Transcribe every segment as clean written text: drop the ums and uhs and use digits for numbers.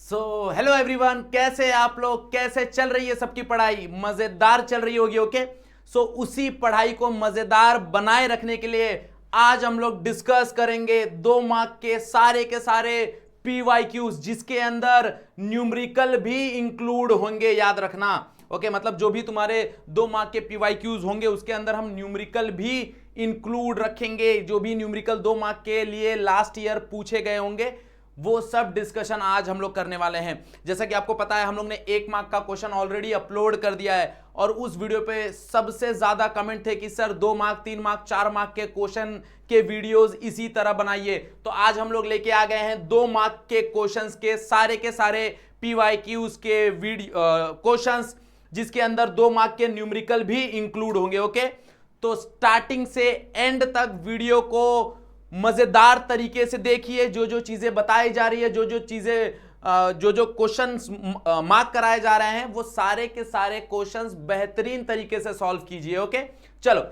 Hello everyone, कैसे आप लोग, कैसे चल रही है सबकी पढ़ाई? मजेदार चल रही होगी। ओके, उसी पढ़ाई को मजेदार बनाए रखने के लिए आज हम लोग डिस्कस करेंगे 2 मार्क के सारे पीवाईक्यूज, जिसके अंदर न्यूमेरिकल भी इंक्लूड होंगे। याद रखना। ओके, मतलब जो भी तुम्हारे 2 मार्क के पीवाईक्यूज होंगे उसके अंदर हम न्यूमेरिकल भी इंक्लूड रखेंगे। जो भी न्यूमेरिकल 2 मार्क के लिए लास्ट ईयर पूछे गए होंगे वो सब डिस्कशन आज हम लोग करने वाले हैं। जैसा कि आपको पता है, हम लोग ने 1 मार्क का क्वेश्चन ऑलरेडी अपलोड कर दिया है और उस वीडियो पे सबसे ज्यादा कमेंट थे कि सर 2 मार्क, 3 मार्क, 4 मार्क के क्वेश्चन के वीडियोस इसी तरह बनाइए। तो आज हम लोग लेके आ गए हैं 2 मार्क के क्वेश्चंस के सारे पीवाईक्यूज के वीडियो क्वेश्चंस, जिसके अंदर 2 मार्क के न्यूमेरिकल भी इंक्लूड होंगे। ओके, तो स्टार्टिंग से एंड तक वीडियो को मजेदार तरीके से देखिए। जो जो चीजें बताई जा रही है, जो जो चीजें जो क्वेश्चंस मार्क कराए जा रहे हैं, वो सारे के सारे क्वेश्चंस बेहतरीन तरीके से सॉल्व कीजिए। ओके, चलो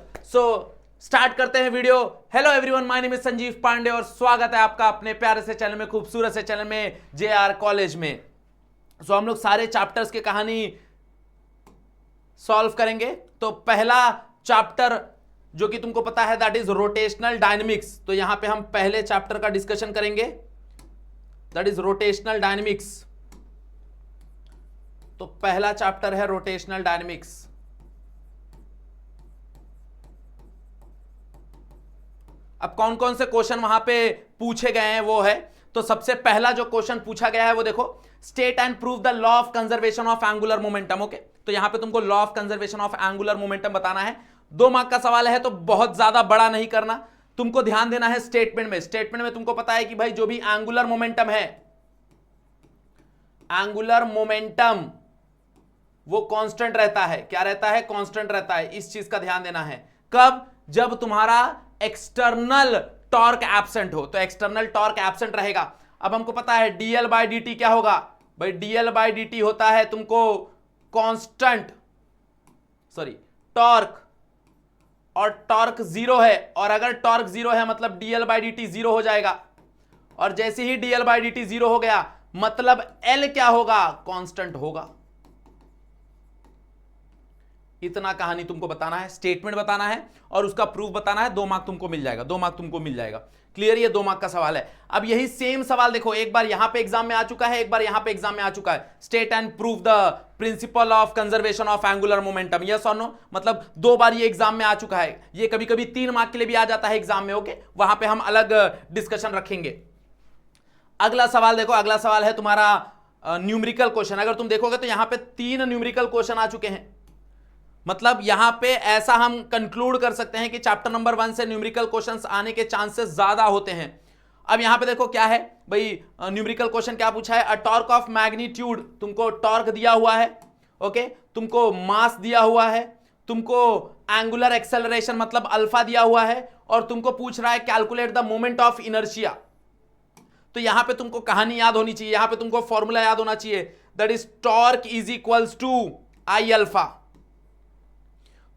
स्टार्ट करते हैं video. Hello everyone, my name is Sanjeev Pandey और स्वागत है आपका अपने प्यारे से चैनल में, खूबसूरत से चैनल में, JR कॉलेज में। हम लोग सारे चैप्टर्स की कहानी सॉल्व करेंगे। तो पहला चैप्टर जो कि तुमको पता है, दैट इज रोटेशनल डायनेमिक्स। तो यहां पे हम पहले चैप्टर का डिस्कशन करेंगे, दैट इज रोटेशनल डायनेमिक्स। तो पहला चैप्टर है रोटेशनल डायनेमिक्स। अब कौन कौन से क्वेश्चन वहां पे पूछे गए हैं वो है, तो सबसे पहला जो क्वेश्चन पूछा गया है वो देखो, state and prove the law of conservation of angular momentum. Okay, तो यहां पे तुमको law of conservation of angular momentum बताना है। 2 मार्क का सवाल है तो बहुत ज्यादा बड़ा नहीं करना, तुमको ध्यान देना है स्टेटमेंट में। स्टेटमेंट में तुमको पता है कि भाई जो भी एंगुलर मोमेंटम है, एंगुलर मोमेंटम वो कांस्टेंट रहता है। क्या रहता है? कांस्टेंट रहता है। इस चीज का ध्यान देना है। कब? जब तुम्हारा एक्सटर्नल टॉर्क एब्सेंट हो। तो एक्सटर्नल टॉर्क एब्सेंट रहेगा। अब हमको पता है dl/dt क्या होगा भाई? dl/dt होता है तुमको कांस्टेंट, टॉर्क, और टॉर्क 0 है। और अगर टॉर्क 0 है मतलब dl/dt 0 हो जाएगा। और जैसे ही dl/dt 0 हो गया मतलब L क्या होगा? कांस्टेंट होगा। इतना कहानी तुमको बताना है, स्टेटमेंट बताना है और उसका प्रूफ बताना है। 2 मार्क तुमको मिल जाएगा, 2 मार्क तुमको मिल जाएगा। क्लियर? ये 2 मार्क का सवाल है। अब यही सेम सवाल देखो, एक बार यहां पे एग्जाम में आ चुका है, एक बार यहां पे एग्जाम में आ चुका है। State and prove the principle of conservation of angular momentum. Yes और नो? मतलब 2 बार ये एग्जाम में आ चुका है। ये कभी कभी 3 मार्क के लिए भी आ जाता है एग्जाम में। ओके, वहां पे हम अलग डिस्कशन रखेंगे। अगला सवाल देखो, अगला सवाल है तुम्हारा न्यूमेरिकल क्वेश्चन। अगर तुम देखोगे तो यहां पे 3 न्यूमेरिकल क्वेश्चन आ चुके हैं। मतलब यहां पे ऐसा हम कंक्लूड कर सकते हैं कि चैप्टर नंबर 1 से न्यूमेरिकल क्वेश्चंस आने के चांसेस ज्यादा होते हैं। अब यहां पे देखो क्या है भाई, न्यूमेरिकल क्वेश्चन क्या पूछा है? अ टॉर्क ऑफ मैग्नीट्यूड, तुमको टॉर्क दिया हुआ है। ओके, तुमको मास दिया हुआ है, तुमको एंगुलर एक्सेलरेशन मतलब अल्फा दिया हुआ है, और तुमको पूछ रहा है calculate the moment of inertia. तो यहां पे तुमको कहानी याद होनी चाहिए, यहां पे तुमको फॉर्मूला याद होना चाहिए, that is torque is equals to I alpha.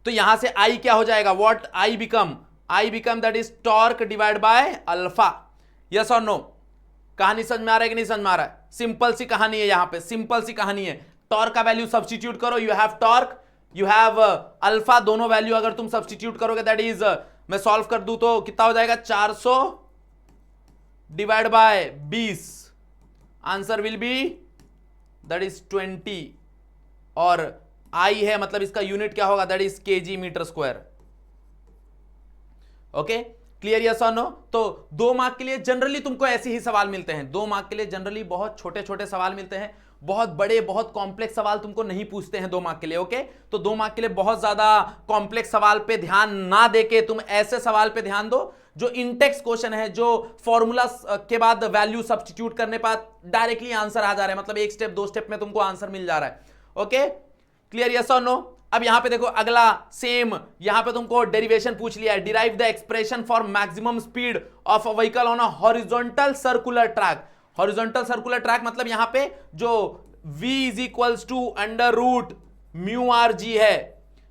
तो यहां से आई क्या हो जाएगा? What I become? I become that is torque divide by alpha. Yes और नो? कहानी समझ में आ रहा है कि नहीं समझ में आ रहा है? सिंपल सी कहानी है, यहां पे सिंपल सी कहानी है। टॉर्क का वैल्यू सब्स्टिट्यूट करो, you have torque, you have alpha. दोनों वैल्यू अगर तुम सब्स्टिट्यूट करोगे दैट इज, मैं सॉल्व कर दूं तो कितना हो जाएगा? 400 divide by 20, answer will be that is 20। और आई है मतलब इसका यूनिट क्या होगा? That is kg meter square. Okay, clear? Yes और नो? तो 2 मार्क के लिए जनरली तुमको ऐसे ही सवाल मिलते हैं। 2 मार्क के लिए जनरली बहुत छोटे छोटे सवाल मिलते हैं, बहुत बड़े बहुत कॉम्प्लेक्स सवाल तुमको नहीं पूछते हैं 2 मार्क के लिए। ओके, तो 2 मार्क के लिए बहुत ज्यादा कॉम्प्लेक्स सवाल पे ध्यान ना देके तुम ऐसे सवाल पे ध्यान दो जो इंटेक्स क्वेश्चन है, जो फॉर्मूला के बाद वैल्यू सब्स्टिट्यूट करने पर डायरेक्टली आंसर आ जा रहा है, मतलब 1 स्टेप 2 स्टेप में तुमको आंसर मिल जा रहा है। Okay, clear? यस और नो? अब यहां पे देखो अगला सेम, यहां पे तुमको डेरिवेशन पूछ लिया है, derive the expression for maximum speed of a vehicle on a horizontal circular track. Horizontal circular track मतलब यहां पे जो v is equals to under root mu r g है,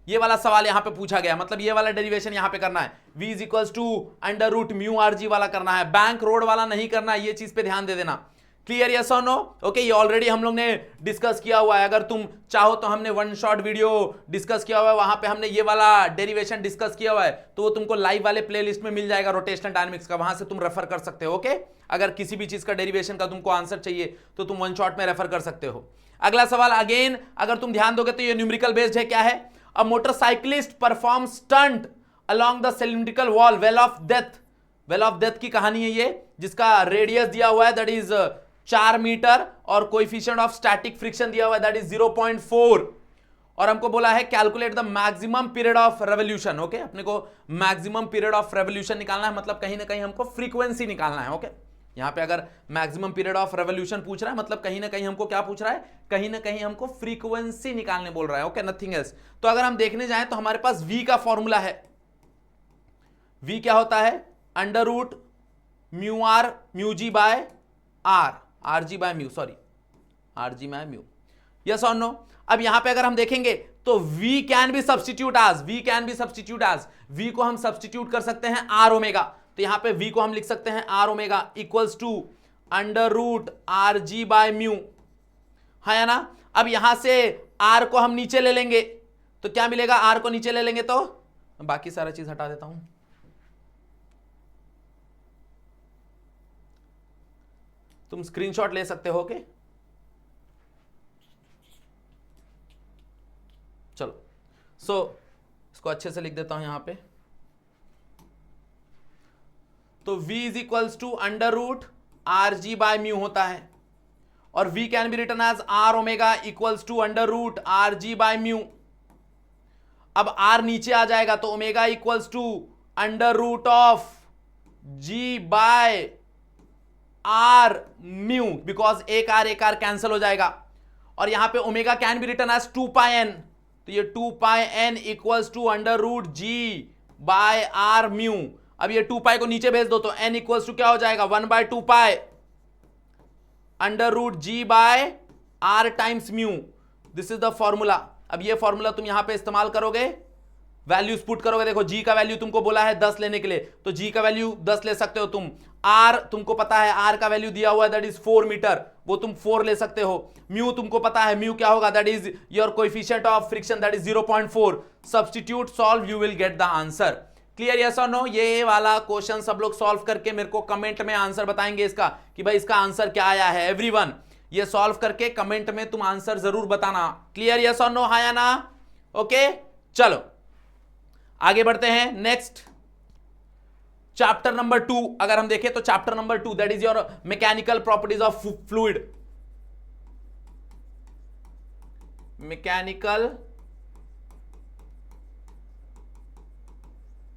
ये वाला सवाल यहां पे पूछा गया। मतलब ये वाला डेरिवेशन यहां पे करना है, v is equals to under root mu r g वाला करना है, बैंक रोड वाला नहीं करना है। ये चीज पे ध्यान दे देना। क्लियर, यस और नो? ओके, ये ऑलरेडी हम लोग ने डिस्कस किया हुआ है। अगर तुम चाहो तो हमने वन शॉट वीडियो डिस्कस किया हुआ है, वहां पे हमने ये वाला डेरिवेशन डिस्कस किया हुआ है, तो वो तुमको लाइव वाले प्लेलिस्ट में मिल जाएगा रोटेशनल डायनामिक्स का, वहां से तुम रेफर कर सकते हो। ओके, अगर किसी भी चीज का डेरिवेशन का तुमको आंसर चाहिए तो तुम वन शॉट में रेफर कर सकते हो। अगला सवाल अगेन अगर तुम ध्यान दोगे तो ये न्यूमेरिकल बेस्ड है। क्या है? A motorcyclist perform stunt along the cylindrical wall, well of death. Well of death की कहानी है ये, जिसका रेडियस दिया हुआ है दैट इज 4 मीटर और कोएफिशिएंट ऑफ स्टैटिक फ्रिक्शन दिया हुआ है दैट इज 0.4, और हमको बोला है calculate the maximum period of revolution. Okay, अपने को मैक्सिमम पीरियड ऑफ रेवोल्यूशन निकालना है, मतलब कहीं ना कहीं हमको फ्रीक्वेंसी निकालना है। ओके, यहां पे अगर मैक्सिमम पीरियड ऑफ रेवोल्यूशन पूछ रहा है, मतलब कहीं ना कहीं हमको क्या पूछ रहा है, कहीं ना कहीं हमको फ्रीक्वेंसी निकालने बोल रहा है। Okay, nothing else. तो अगर हम देखने जाएं तो हमारे पास v का फॉर्मूला है। v क्या होता है? Under root mu r mu g by r, r g by mu, sorry r g by mu, yes और नो? अब यहां पे अगर हम देखेंगे तो v can be substitute as, v can be substitute as, v को हम सब्स्टिट्यूट कर सकते हैं आर ओमेगा, तो यहां पे v को हम लिख सकते हैं r omega equals to under root r g by mu, है ना? अब यहां से r को हम नीचे ले लेंगे तो क्या मिलेगा? r को नीचे ले लेंगे तो बाकी सारा चीज हटा देता हूं, तुम स्क्रीनशॉट ले सकते हो। ओके, चलो इसको अच्छे से लिख देता हूं यहां पे। तो v is equals to under root r g by mu होता है, और v can be written as r omega equals to under root r g by mu. अब r नीचे आ जाएगा तो omega equals to under root of g by r mu, because एक r cancel हो जाएगा, और यहां पे omega can be written as 2 pi n, तो ये 2 pi n equals to under root g by r mu. अब ये 2 पाई को नीचे भेज दो तो n इक्वल्स टू क्या हो जाएगा? 1/2 pi under root g by r times mu. This is the formula. अब ये फॉर्मूला तुम यहां पे इस्तेमाल करोगे, वैल्यूज पुट करोगे। देखो g का वैल्यू तुमको बोला है 10 लेने के लिए, तो g का वैल्यू 10 ले सकते हो तुम। r तुमको पता है r का वैल्यू दिया हुआ है दैट इज 4 मीटर, वो तुम 4 ले सकते हो। म्यू तुमको पता है म्यू क्या होगा, that is your coefficient of friction that is 0.4। Substitute solve you will get the answer. Clear, yes और नो? ये वाला क्वेश्चन सब लोग सॉल्व करके मेरे को कमेंट में आंसर बताएंगे इसका कि भाई इसका आंसर क्या आया है। एवरीवन ये सॉल्व करके कमेंट में तुम आंसर जरूर बताना। क्लियर, यस और नो? हाँ या ना? ओके, चलो आगे बढ़ते हैं। नेक्स्ट चैप्टर नंबर 2 अगर हम देखें तो chapter number 2 that is your mechanical properties of fluid. Mechanical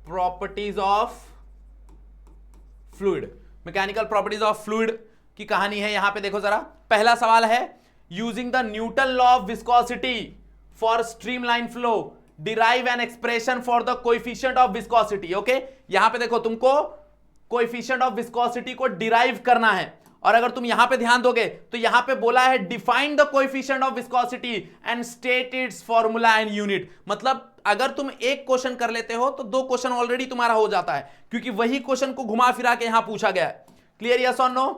properties of fluid, mechanical properties of fluid की कहानी है। यहां पे देखो जरा, पहला सवाल है using the Newton law of viscosity for streamline flow derive an expression for the coefficient of viscosity. Okay, यहां पे देखो तुमको कोएफिशिएंट ऑफ विस्कोसिटी को डिराइव करना है, और अगर तुम यहां पे ध्यान दोगे तो यहां पे बोला है define the coefficient of viscosity and state it's formula and unit. मतलब अगर तुम एक क्वेश्चन कर लेते हो तो 2 क्वेश्चन ऑलरेडी तुम्हारा हो जाता है, क्योंकि वही क्वेश्चन को घुमा फिरा के यहां पूछा गया है। क्लियर, यस और नो?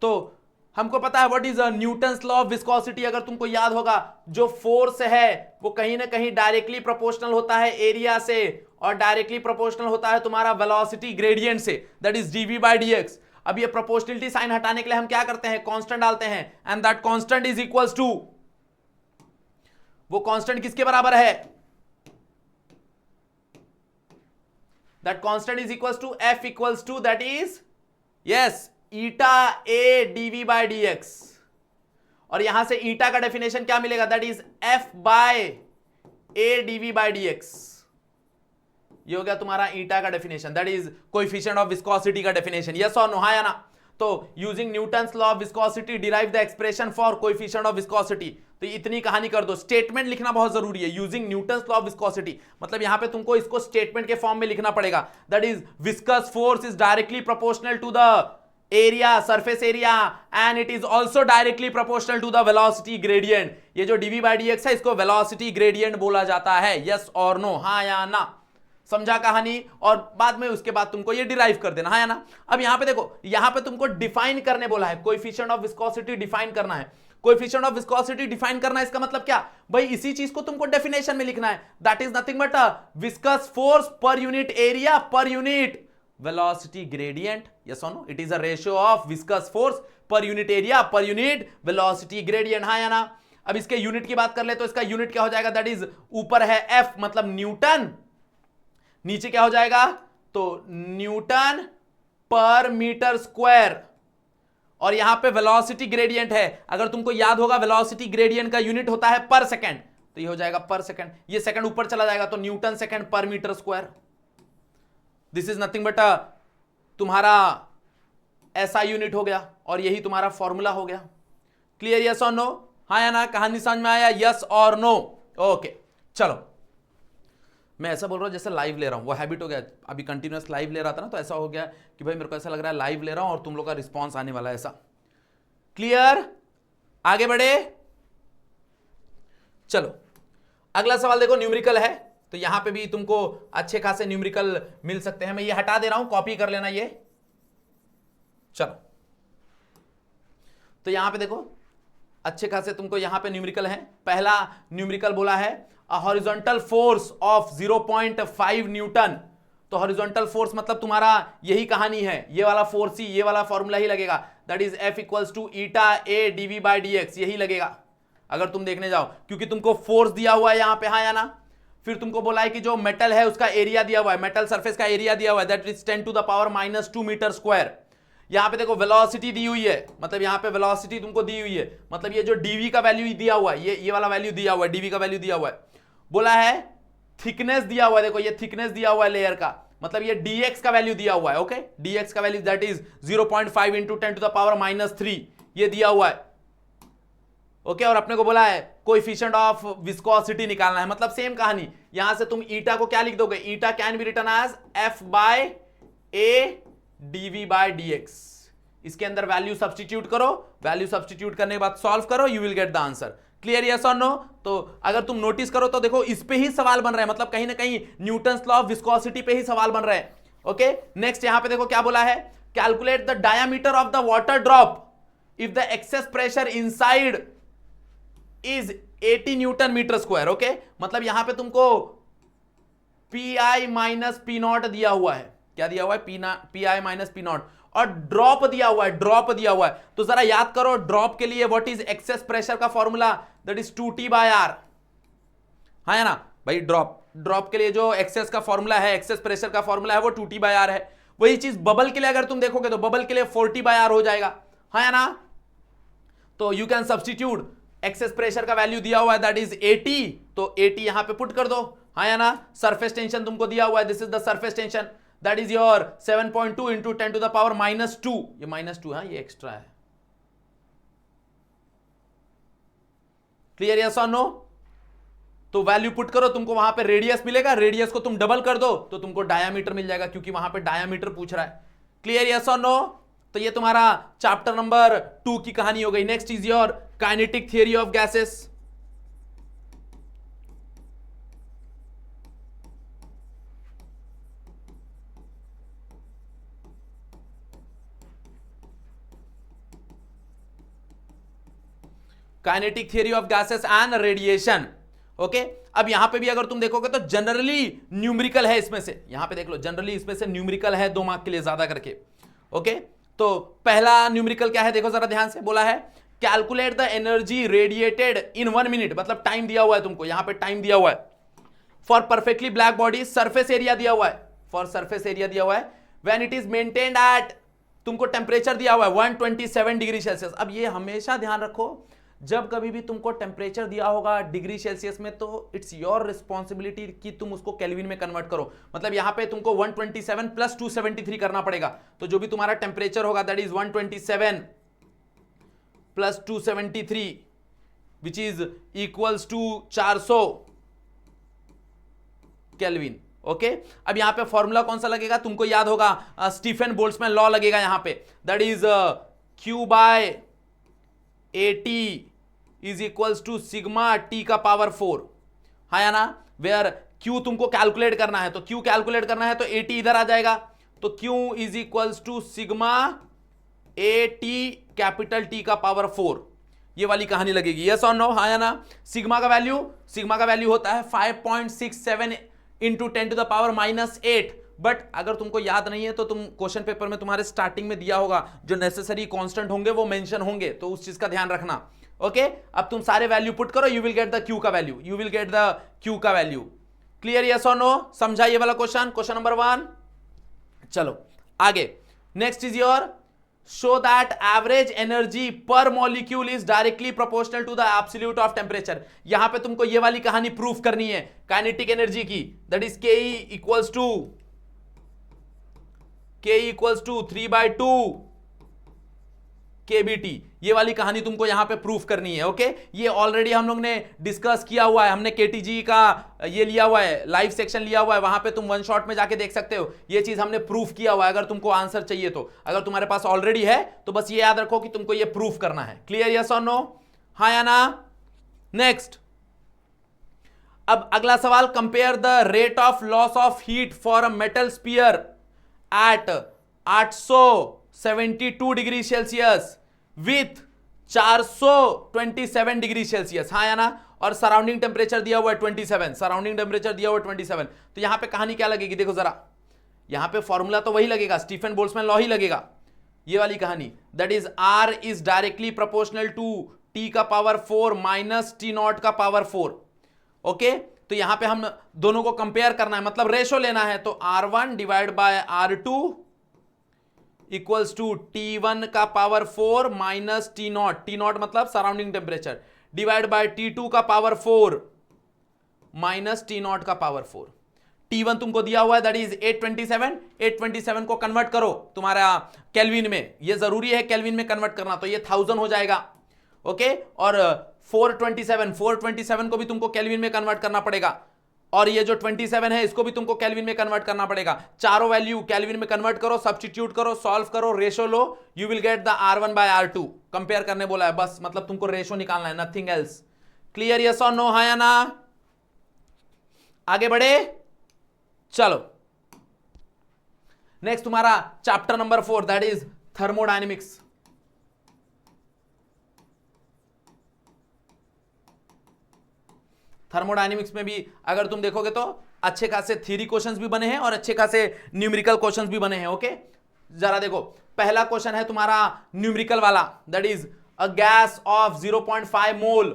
तो हमको पता है what is Newton's law of viscosity. अगर तुमको याद होगा, जो फोर्स है वो कहीं ना कहीं डायरेक्टली प्रोपोर्शनल होता है एरिया से, और डायरेक्टली प्रोपोर्शनल होता है तुम्हारा वेलोसिटी ग्रेडियंट से, that is dv by dx। अब ये प्रोपोर्शनलिटी साइन हटाने के लिए हम क्या करते हैं? कांस्टेंट डालते हैं, and that constant is equals to, वो कांस्टेंट किसके बराबर है? That constant is equals to f equals to that is yes eta a dv by dx, और यहां से ईटा का डेफिनेशन क्या मिलेगा? That is f by a dv by dx। ये हो गया तुम्हारा ईटा का definition, that is coefficient of viscosity का डेफिनेशन। यस और नो? हाँ या ना? तो using Newton's law of viscosity derive the expression for coefficient of viscosity. तो इतनी कहानी कर दो। स्टेटमेंट लिखना बहुत जरूरी है। Using Newton's law of viscosity मतलब यहां पे तुमको इसको स्टेटमेंट के फॉर्म में लिखना पड़ेगा। That is viscous force is directly proportional to the area, surface area, and it is also directly proportional to the velocity gradient। ये जो dv by dx है इसको velocity gradient बोला जाता है। yes or no? हाँ या ना? समझा कहानी, और बाद में उसके बाद तुमको ये डिराइव कर देना है ना। अब यहां पे देखो, यहां पे तुमको डिफाइन करने बोला है, कोएफिशिएंट ऑफ विस्कोसिटी डिफाइन करना है। कोएफिशिएंट ऑफ विस्कोसिटी डिफाइन करना है, इसका मतलब क्या भाई, इसी चीज को तुमको डेफिनेशन में लिखना है। That is nothing but viscous force per unit area per unit velocity gradient. Yes और no? It is a ratio of viscous force per unit area per unit velocity gradient, हाँ या ना। अब इसके यूनिट की बात कर ले तो इसका यूनिट क्या हो जाएगा, दैट इज ऊपर है एफ मतलब न्यूटन, नीचे क्या हो जाएगा तो न्यूटन पर मीटर स्क्वायर, और यहां पे वेलोसिटी ग्रेडियंट है। अगर तुमको याद होगा वेलोसिटी ग्रेडियंट का यूनिट होता है पर सेकंड, तो ये हो जाएगा पर सेकंड, ये सेकंड ऊपर चला जाएगा तो न्यूटन सेकंड पर metre square. This is nothing but तुम्हारा एसआई यूनिट हो गया, और यही तुम्हारा फॉर्मूला हो गया। क्लियर, यस और नो? हाँ या ना? कहानी समझ में आया? यस और नो? ओके चलो, मैं ऐसा बोल रहा हूं जैसे लाइव ले रहा हूं, वो हैबिट हो गया, अभी कंटिन्यूअस लाइव ले रहा था ना, तो ऐसा हो गया कि भाई मेरे को ऐसा लग रहा है लाइव ले रहा हूं और तुम लोग का रिस्पॉन्स आने वाला है, ऐसा। क्लियर, आगे बढ़े, चलो अगला सवाल देखो, न्यूमेरिकल है, तो यहां पे भी तुमको अच्छे खासे न्यूमेरिकल मिल सकते हैं। मैं ये हटा दे रहा हूं, कॉपी कर लेना ये। चलो, तो यहां पे देखो अच्छे खासे तुमको यहां पे न्यूमेरिकल है। पहला न्यूमेरिकल बोला है a horizontal force of 0.5 Newton. तो हॉरिजॉन्टल फोर्स मतलब तुम्हारा यही कहानी है, ये वाला फोर्स ही, ये वाला फॉर्मूला ही लगेगा, that is F equals to eta a dv by d x, यही लगेगा अगर तुम देखने जाओ, क्योंकि तुमको फोर्स दिया हुआ है यहां पे, हाँ या ना। फिर तुमको बोला है कि जो मेटल है उसका एरिया दिया हुआ है, मेटल सरफेस का एरिया दिया हुआ है, that is 10 to the power -2 metre square. यहां पे देखो वेलोसिटी दी हुई है, मतलब यहां पे वेलोसिटी तुमको दी हुई है, मतलब ये जो डीवी का वैल्यू दिया हुआ है, ये वाला वैल्यू दिया हुआ है, डीवी का वैल्यू दिया हुआ है। बोला है थिकनेस दिया हुआ है, देखो ये थिकनेस दिया हुआ है लेयर का, मतलब ये dx का वैल्यू दिया हुआ है, ओके, dx का value that is 0.5 into 10 to the power -3, ये दिया हुआ है, ओके। और अपने को बोला है कोएफिशिएंट ऑफ विस्कोसिटी निकालना है, मतलब सेम कहानी, यहां से तुम ईटा को क्या लिख दोगे, eta can be written as F by A dv by dx। इसके अंदर वैल्यू सब्स्टिट्यूट करो, वैल्यू सब्स्टिट्यूट करने के बाद सॉल्व करो, you will get the answer. Clear, yes और नो? तो अगर तुम नोटिस करो तो देखो इस पे ही सवाल बन रहा है, मतलब कहीं ना कहीं न्यूटन्स लॉ ऑफ विस्कोसिटी पे ही सवाल बन रहा है, ओके। नेक्स्ट यहां पे देखो क्या बोला है, calculate the diameter of the water drop if the excess pressure inside is 80 newton metre square, okay. मतलब यहां पे तुमको पी माइनस पी नॉट दिया हुआ है, क्या दिया हुआ है, पी माइनस पी नॉट, और ड्रॉप दिया हुआ है, ड्रॉप दिया हुआ है। तो जरा याद करो ड्रॉप के लिए व्हाट इज एक्सेस प्रेशर का formula, that is 2T by R, हाँ है ना भाई। ड्रॉप के लिए जो एक्सेस का फॉर्मूला है, एक्सेस प्रेशर का फॉर्मूला है वो 2T बाय R है। वही चीज बबल के लिए अगर तुम देखोगे तो बबल के लिए 4T बाय R हो जाएगा, हाँ है ना। तो you can substitute, access pressure का वैल्यू दिया हुआ है दैट इज 80, तो 80 यहां पे पुट कर दो, हाँ या ना। सरफेस टेंशन तुमको दिया हुआ है, this is the surface tension, that is your 7.2 into 10 to the power -2, ये -2 है, ये एक्स्ट्रा है। क्लियर, यस और नो? तो वैल्यू पुट करो, तुमको वहां पे रेडियस मिलेगा, रेडियस को तुम डबल कर दो तो तुमको डायामीटर मिल जाएगा, क्योंकि वहां पे डायामीटर पूछ रहा है। क्लियर, यस और नो? तो ये तुम्हारा चैप्टर नंबर 2 की कहानी हो गई। Next is your kinetic theory of gases. Kinetic theory of gases and radiation, okay. अब यहां पे भी अगर तुम देखोगे तो जनरली न्यूमेरिकल है इसमें से, यहां पे देख लो जनरली इसमें से न्यूमेरिकल है 2 मार्क के लिए ज्यादा करके, ओके। तो पहला न्यूमेरिकल क्या है, देखो जरा ध्यान से, बोला है calculate the energy radiated in 1 minute, मतलब टाइम दिया हुआ है तुमको, यहां पे टाइम दिया हुआ है, for perfectly black body, surface area दिया हुआ है, फॉर सरफेस एरिया दिया हुआ है, when it is maintained eight, तुमको टेम्परेचर दिया हुआ है 127 डिग्री सेल्सियस। अब ये हमेशा ध्यान रखो, जब कभी भी तुमको टेम्परेचर दिया होगा डिग्री सेल्सियस में, तो इट्स योर रिस्पॉन्सिबिलिटी कि तुम उसको केल्विन में कन्वर्ट करो। मतलब यहां पे तुमको 127 प्लस 273 करना पड़ेगा, तो जो भी तुम्हारा टेम्परेचर होगा that is 127 plus 273 which is equals to 400 kelvin, okay. अब यहां पे फॉर्मूला कौन सा लगेगा, तुमको याद होगा स्टीफन बोल्ट्जमैन लॉ लगेगा यहां पे, that is Q by AT is equals to sigma T का पावर 4, हाँ या ना, वेयर Q तुमको कैलकुलेट करना है, तो Q कैलकुलेट करना है तो AT इधर आ जाएगा, तो Q is equals to sigma AT capital T का पावर 4, ये वाली कहानी लगेगी। यस और नो, हाँ या ना। सिग्मा का वैल्यू होता है 5.67 into 10 to the power -8। But अगर तुमको याद नहीं है तो तुम क्वेश्चन पेपर में तुम्हारे स्टार्टिंग में दिया होगा, जो नेसेसरी कांस्टेंट होंगे वो मेंशन होंगे, तो उस चीज का ध्यान रखना। ओके, अब तुम सारे वैल्यू पुट करो, you will get the Q का वैल्यू। क्लियर, यस और नो? समझा ये वाला क्वेश्चन नंबर 1। चलो आगे, next is your show that average energy per molecule is directly proportional to the absolute of temperature। यहां पे तुमको ये वाली कहानी प्रूफ करनी है काइनेटिक एनर्जी की, दैट इज के इक्वल्स टू 3/2 kBT। ये वाली कहानी तुमको यहां पे प्रूफ करनी है। ओके, ये ऑलरेडी हम लोग ने डिस्कस किया हुआ है, हमने KTG का ये लिया हुआ है, लाइव सेक्शन लिया हुआ है, वहां पे तुम वन शॉट में जाके देख सकते हो। ये चीज हमने प्रूफ किया हुआ है, अगर तुमको आंसर चाहिए तो। अगर तुम्हारे पास ऑलरेडी है तो बस ये याद रखो कि तुमको ये प्रूफ करना है। क्लियर, यस और नो? हाँ या ना? नेक्स्ट, अब अगला सवाल, compare the rate of loss of heat for a metal sphere at 872 degree Celsius with 427 degree Celsius, हाँ या ना? और सराउंडिंग टेम्परेचर दिया हुआ है 27, तो यहां पे कहानी क्या लगेगी देखो जरा, यहां पे फॉर्मूला तो वही लगेगा, स्टीफन बोल्ट्जमैन लॉ ही लगेगा, ये वाली कहानी, that is R is directly proportional to T का पावर 4 माइनस T0 का पावर 4। ओके, तो यहां पे हम दोनों को कंपेयर करना है, मतलब रेशो लेना है, तो R1 divide by R2 equals to T1 का पावर 4 माइनस T0 मतलब surrounding temperature, divide by T2 का पावर 4 माइनस T0 का पावर 4। T1 तुमको दिया हुआ है दैट इज 827 को कन्वर्ट करो तुम्हारा केल्विन में, ये जरूरी है केल्विन में कन्वर्ट करना, तो ये 1000 हो जाएगा। ओके, और 427 को भी तुमको केल्विन में कन्वर्ट करना पड़ेगा, और ये जो 27 है इसको भी तुमको केल्विन में कन्वर्ट करना पड़ेगा। चारों वैल्यू केल्विन में कन्वर्ट करो, सब्स्टिट्यूट करो, सॉल्व करो, रेशो लो, you will get the R1 by R2। Compare करने बोला है बस, मतलब तुमको रेशो निकालना है, नथिंग एल्स। क्लियर, यस और नो, हाँ या ना? आगे बढ़े, चलो नेक्स्ट तुम्हारा chapter number 4 that is thermodynamics. Thermodynamics में भी अगर तुम देखोगे तो अच्छे खासे थ्योरी क्वेश्चंस भी बने हैं और अच्छे खासे न्यूमेरिकल क्वेश्चंस भी बने हैं। ओके, जरा देखो, पहला क्वेश्चन है तुम्हारा न्यूमेरिकल वाला, that is a gas off 0.5 mole,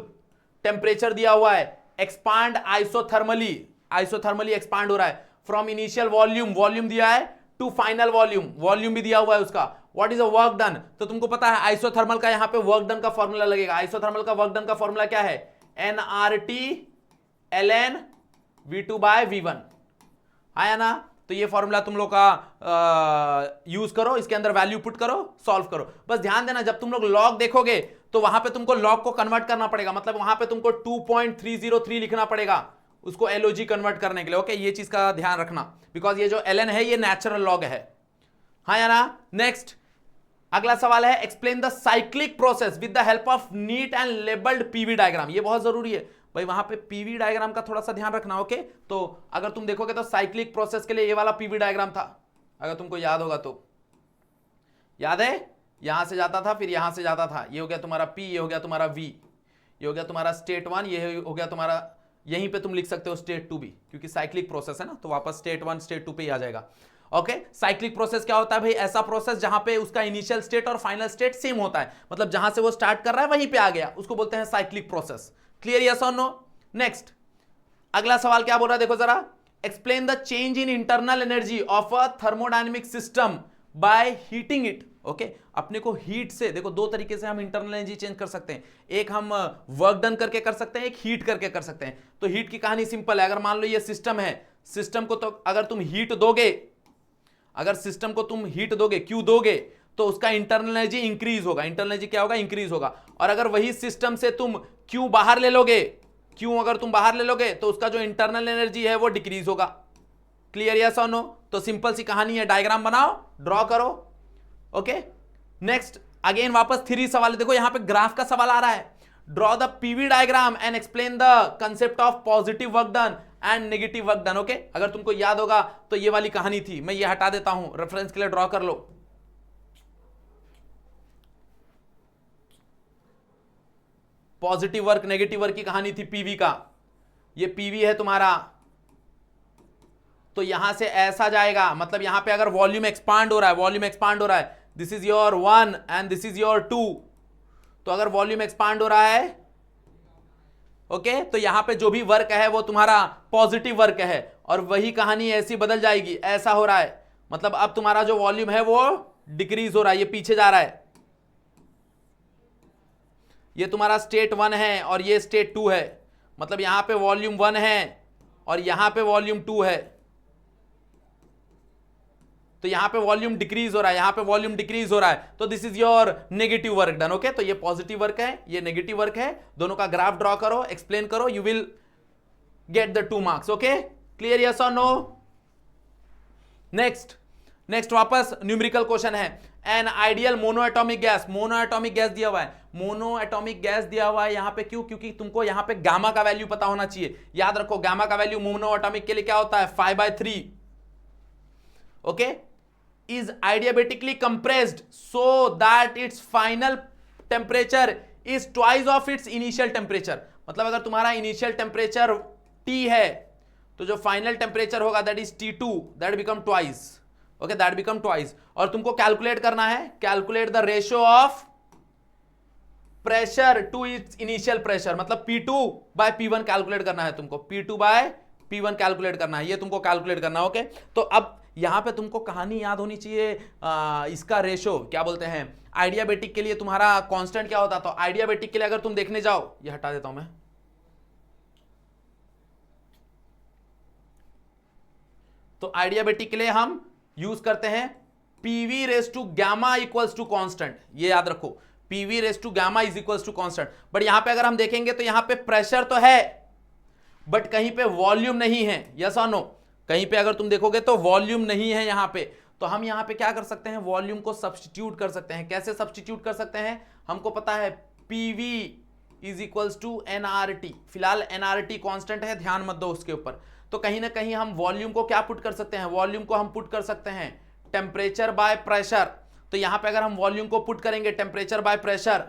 temperature दिया हुआ है, एक्सपांड आइसोथर्मली एक्सपांड हो रहा है फ्रॉम इनिशियल वॉल्यूम दिया है टू फाइनल वॉल्यूम भी दिया हुआ है उसका। What is a work done, तो तुमको पता है आइसोथर्मल का यहां पे वर्क डन का फॉर्मूला लगेगा। आइसोथर्मल का वर्क डन का फॉर्मूला क्या है? nRT ln V2 bye V1, आया ना? तो ये फॉर्मूला तुम लोग का यूज करो, इसके अंदर वैल्यू पुट करो, सॉल्व करो। बस ध्यान देना, जब तुम लोग लॉग देखोगे तो वहां पे तुमको लॉग को कन्वर्ट करना पड़ेगा, मतलब वहां पे तुमको 2.303 लिखना पड़ेगा उसको LOG कन्वर्ट करने के लिए। ओके, ये चीज का ध्यान रखना, बिकॉज ये जो ln है ये नेचुरल लॉग है, हाँ या ना? नेक्स्ट अगला सवाल है, explain the cyclic process with the help of neat and labelled PV diagram. ये बहुत जरूरी है भाई, वहां पे पीवी डायग्राम का थोड़ा सा ध्यान रखना। ओके, तो अगर तुम देखोगे तो साइक्लिक प्रोसेस के लिए ये वाला पीवी डायग्राम था, अगर तुमको याद होगा तो। याद है, यहां से जाता था फिर यहां से जाता था, ये हो गया तुम्हारा P, ये हो गया तुम्हारा V, ये हो गया तुम्हारा स्टेट 1, ये हो गया तुम्हारा, यहीं पे तुम लिख सकते हो स्टेट 2 भी, क्योंकि साइक्लिक प्रोसेस है ना, तो वापस स्टेट 1 स्टेट 2 पे ही आ जाएगा। ओके, साइक्लिक प्रोसेस क्या होता है भाई? ऐसा प्रोसेस जहां पे उसका इनिशियल स्टेट और फाइनल स्टेट सेम होता है, मतलब जहां से वो स्टार्ट कर रहा है वहीं पे आ गया, उसको बोलते हैं साइक्लिक प्रोसेस। क्लियर, यस और नो? नेक्स्ट अगला सवाल क्या बोल रहा है देखो जरा, explain the change in internal energy of a thermodynamic system by heating it. Okay, अपने को हीट से, देखो दो तरीके से हम इंटरनल एनर्जी चेंज कर सकते हैं, एक हम वर्क डन करके कर सकते हैं, एक हीट करके कर सकते हैं। तो हीट की कहानी सिंपल है, अगर मान लो ये सिस्टम है, सिस्टम को तो अगर तुम हीट दोगे, अगर सिस्टम को तुम हीट दोगे, क्यू दोगे, तो उसका इंटरनल एनर्जी इंक्रीज होगा। इंटरनल एनर्जी क्या होगा? इंक्रीज होगा। और अगर वही सिस्टम से तुम क्यू बाहर ले लोगे, क्यू अगर तुम बाहर ले लोगे तो उसका जो इंटरनल एनर्जी है वो डिक्रीज होगा। क्लियर, यस और नो? तो सिंपल सी कहानी है, डायग्राम बनाओ, ड्रॉ करो। ओके, नेक्स्ट अगेन वापस 3 सवाल, देखो यहां पे ग्राफ का सवाल आ रहा है। Draw the PV diagram and explain the concept of positive work done and negative work done. Okay, अगर तुमको याद होगा तो ये वाली कहानी थी, मैं ये हटा देता हूं, रेफरेंस के लिए ड्रॉ कर लो। पॉजिटिव वर्क नेगेटिव वर्क की कहानी थी पीवी का, ये पीवी है तुम्हारा, तो यहां से ऐसा जाएगा, मतलब यहां पे अगर वॉल्यूम एक्सपांड हो रहा है, वॉल्यूम एक्सपांड हो रहा है, this is your 1 and this is your 2, तो अगर वॉल्यूम एक्सपांड हो रहा है ओके, तो यहां पे जो भी वर्क है वो तुम्हारा पॉजिटिव वर्क है, और वही कहानी ऐसी बदल जाएगी, ऐसा हो रहा है, मतलब अब तुम्हारा जो वॉल्यूम है वो डिक्रीज हो रहा है, ये पीछे जा रहा है, ये तुम्हारा स्टेट 1 है और ये स्टेट 2 है, मतलब यहां पे वॉल्यूम 1 है और यहां पे वॉल्यूम 2 है, तो यहां पे वॉल्यूम डिक्रीज हो रहा है, यहां पे वॉल्यूम डिक्रीज हो रहा है, तो this is your negative work done. Okay, तो ये पॉजिटिव वर्क है, ये नेगेटिव वर्क है, दोनों का ग्राफ ड्रॉ करो, एक्सप्लेन करो, you will get the 2 marks. Okay, clear, yes और नो? नेक्स्ट वापस न्यूमेरिकल क्वेश्चन है, an ideal monoatomic gas, monoatomic gas दिया हुआ है, मोनोएटॉमिक गैस दिया हुआ है यहां पे, क्यों? क्योंकि तुमको यहां पे गामा का वैल्यू पता होना चाहिए, याद रखो गामा का वैल्यू मोनोएटॉमिक के लिए क्या होता है, 5/3। Okay, is adiabatically compressed so that its final temperature is twice of its initial temperature, मतलब अगर तुम्हारा इनिशियल टेम्परेचर T है तो जो फाइनल टेम्परेचर होगा that is T2, that become twice. Okay, that become twice, और तुमको कैलकुलेट करना है, calculate the ratio of pressure to its initial pressure, मतलब P2/P1 कैलकुलेट करना है तुमको, P2/P1 कैलकुलेट करना है, ये तुमको कैलकुलेट करना है। ओके, तो अब यहां पे तुमको कहानी याद होनी चाहिए, इसका रेशो क्या बोलते हैं, आइडियाबेटिक के लिए तुम्हारा कांस्टेंट क्या होता, तो आइडियाबेटिक के लिए अगर तुम देखने जाओ, ये हटा देता हूं मैं, तो आइडियाबेटिक के लिए हम यूज करते हैं PV raise to gamma equals to constant, ये याद रखो, PV raise to gamma is equals to constant. But यहां पे अगर हम देखेंगे तो यहां पे प्रेशर तो है बट कहीं पे वॉल्यूम नहीं है, यस और नो? कहीं पे अगर तुम देखोगे तो वॉल्यूम नहीं है यहां पे, तो हम यहां पे क्या कर सकते हैं, वॉल्यूम को सब्स्टिट्यूट कर सकते हैं। कैसे सब्स्टिट्यूट कर सकते हैं, हमको पता है PV is equals to nRT, फिलहाल nRT कांस्टेंट है, ध्यान मत दो उसके ऊपर, तो कहीं ना कहीं हम वॉल्यूम को क्या पुट कर सकते हैं, वॉल्यूम को हम पुट कर सकते हैं टेम्परेचर बाय प्रेशर, तो यहां पे अगर हम वॉल्यूम को पुट करेंगे टेम्परेचर बाय प्रेशर,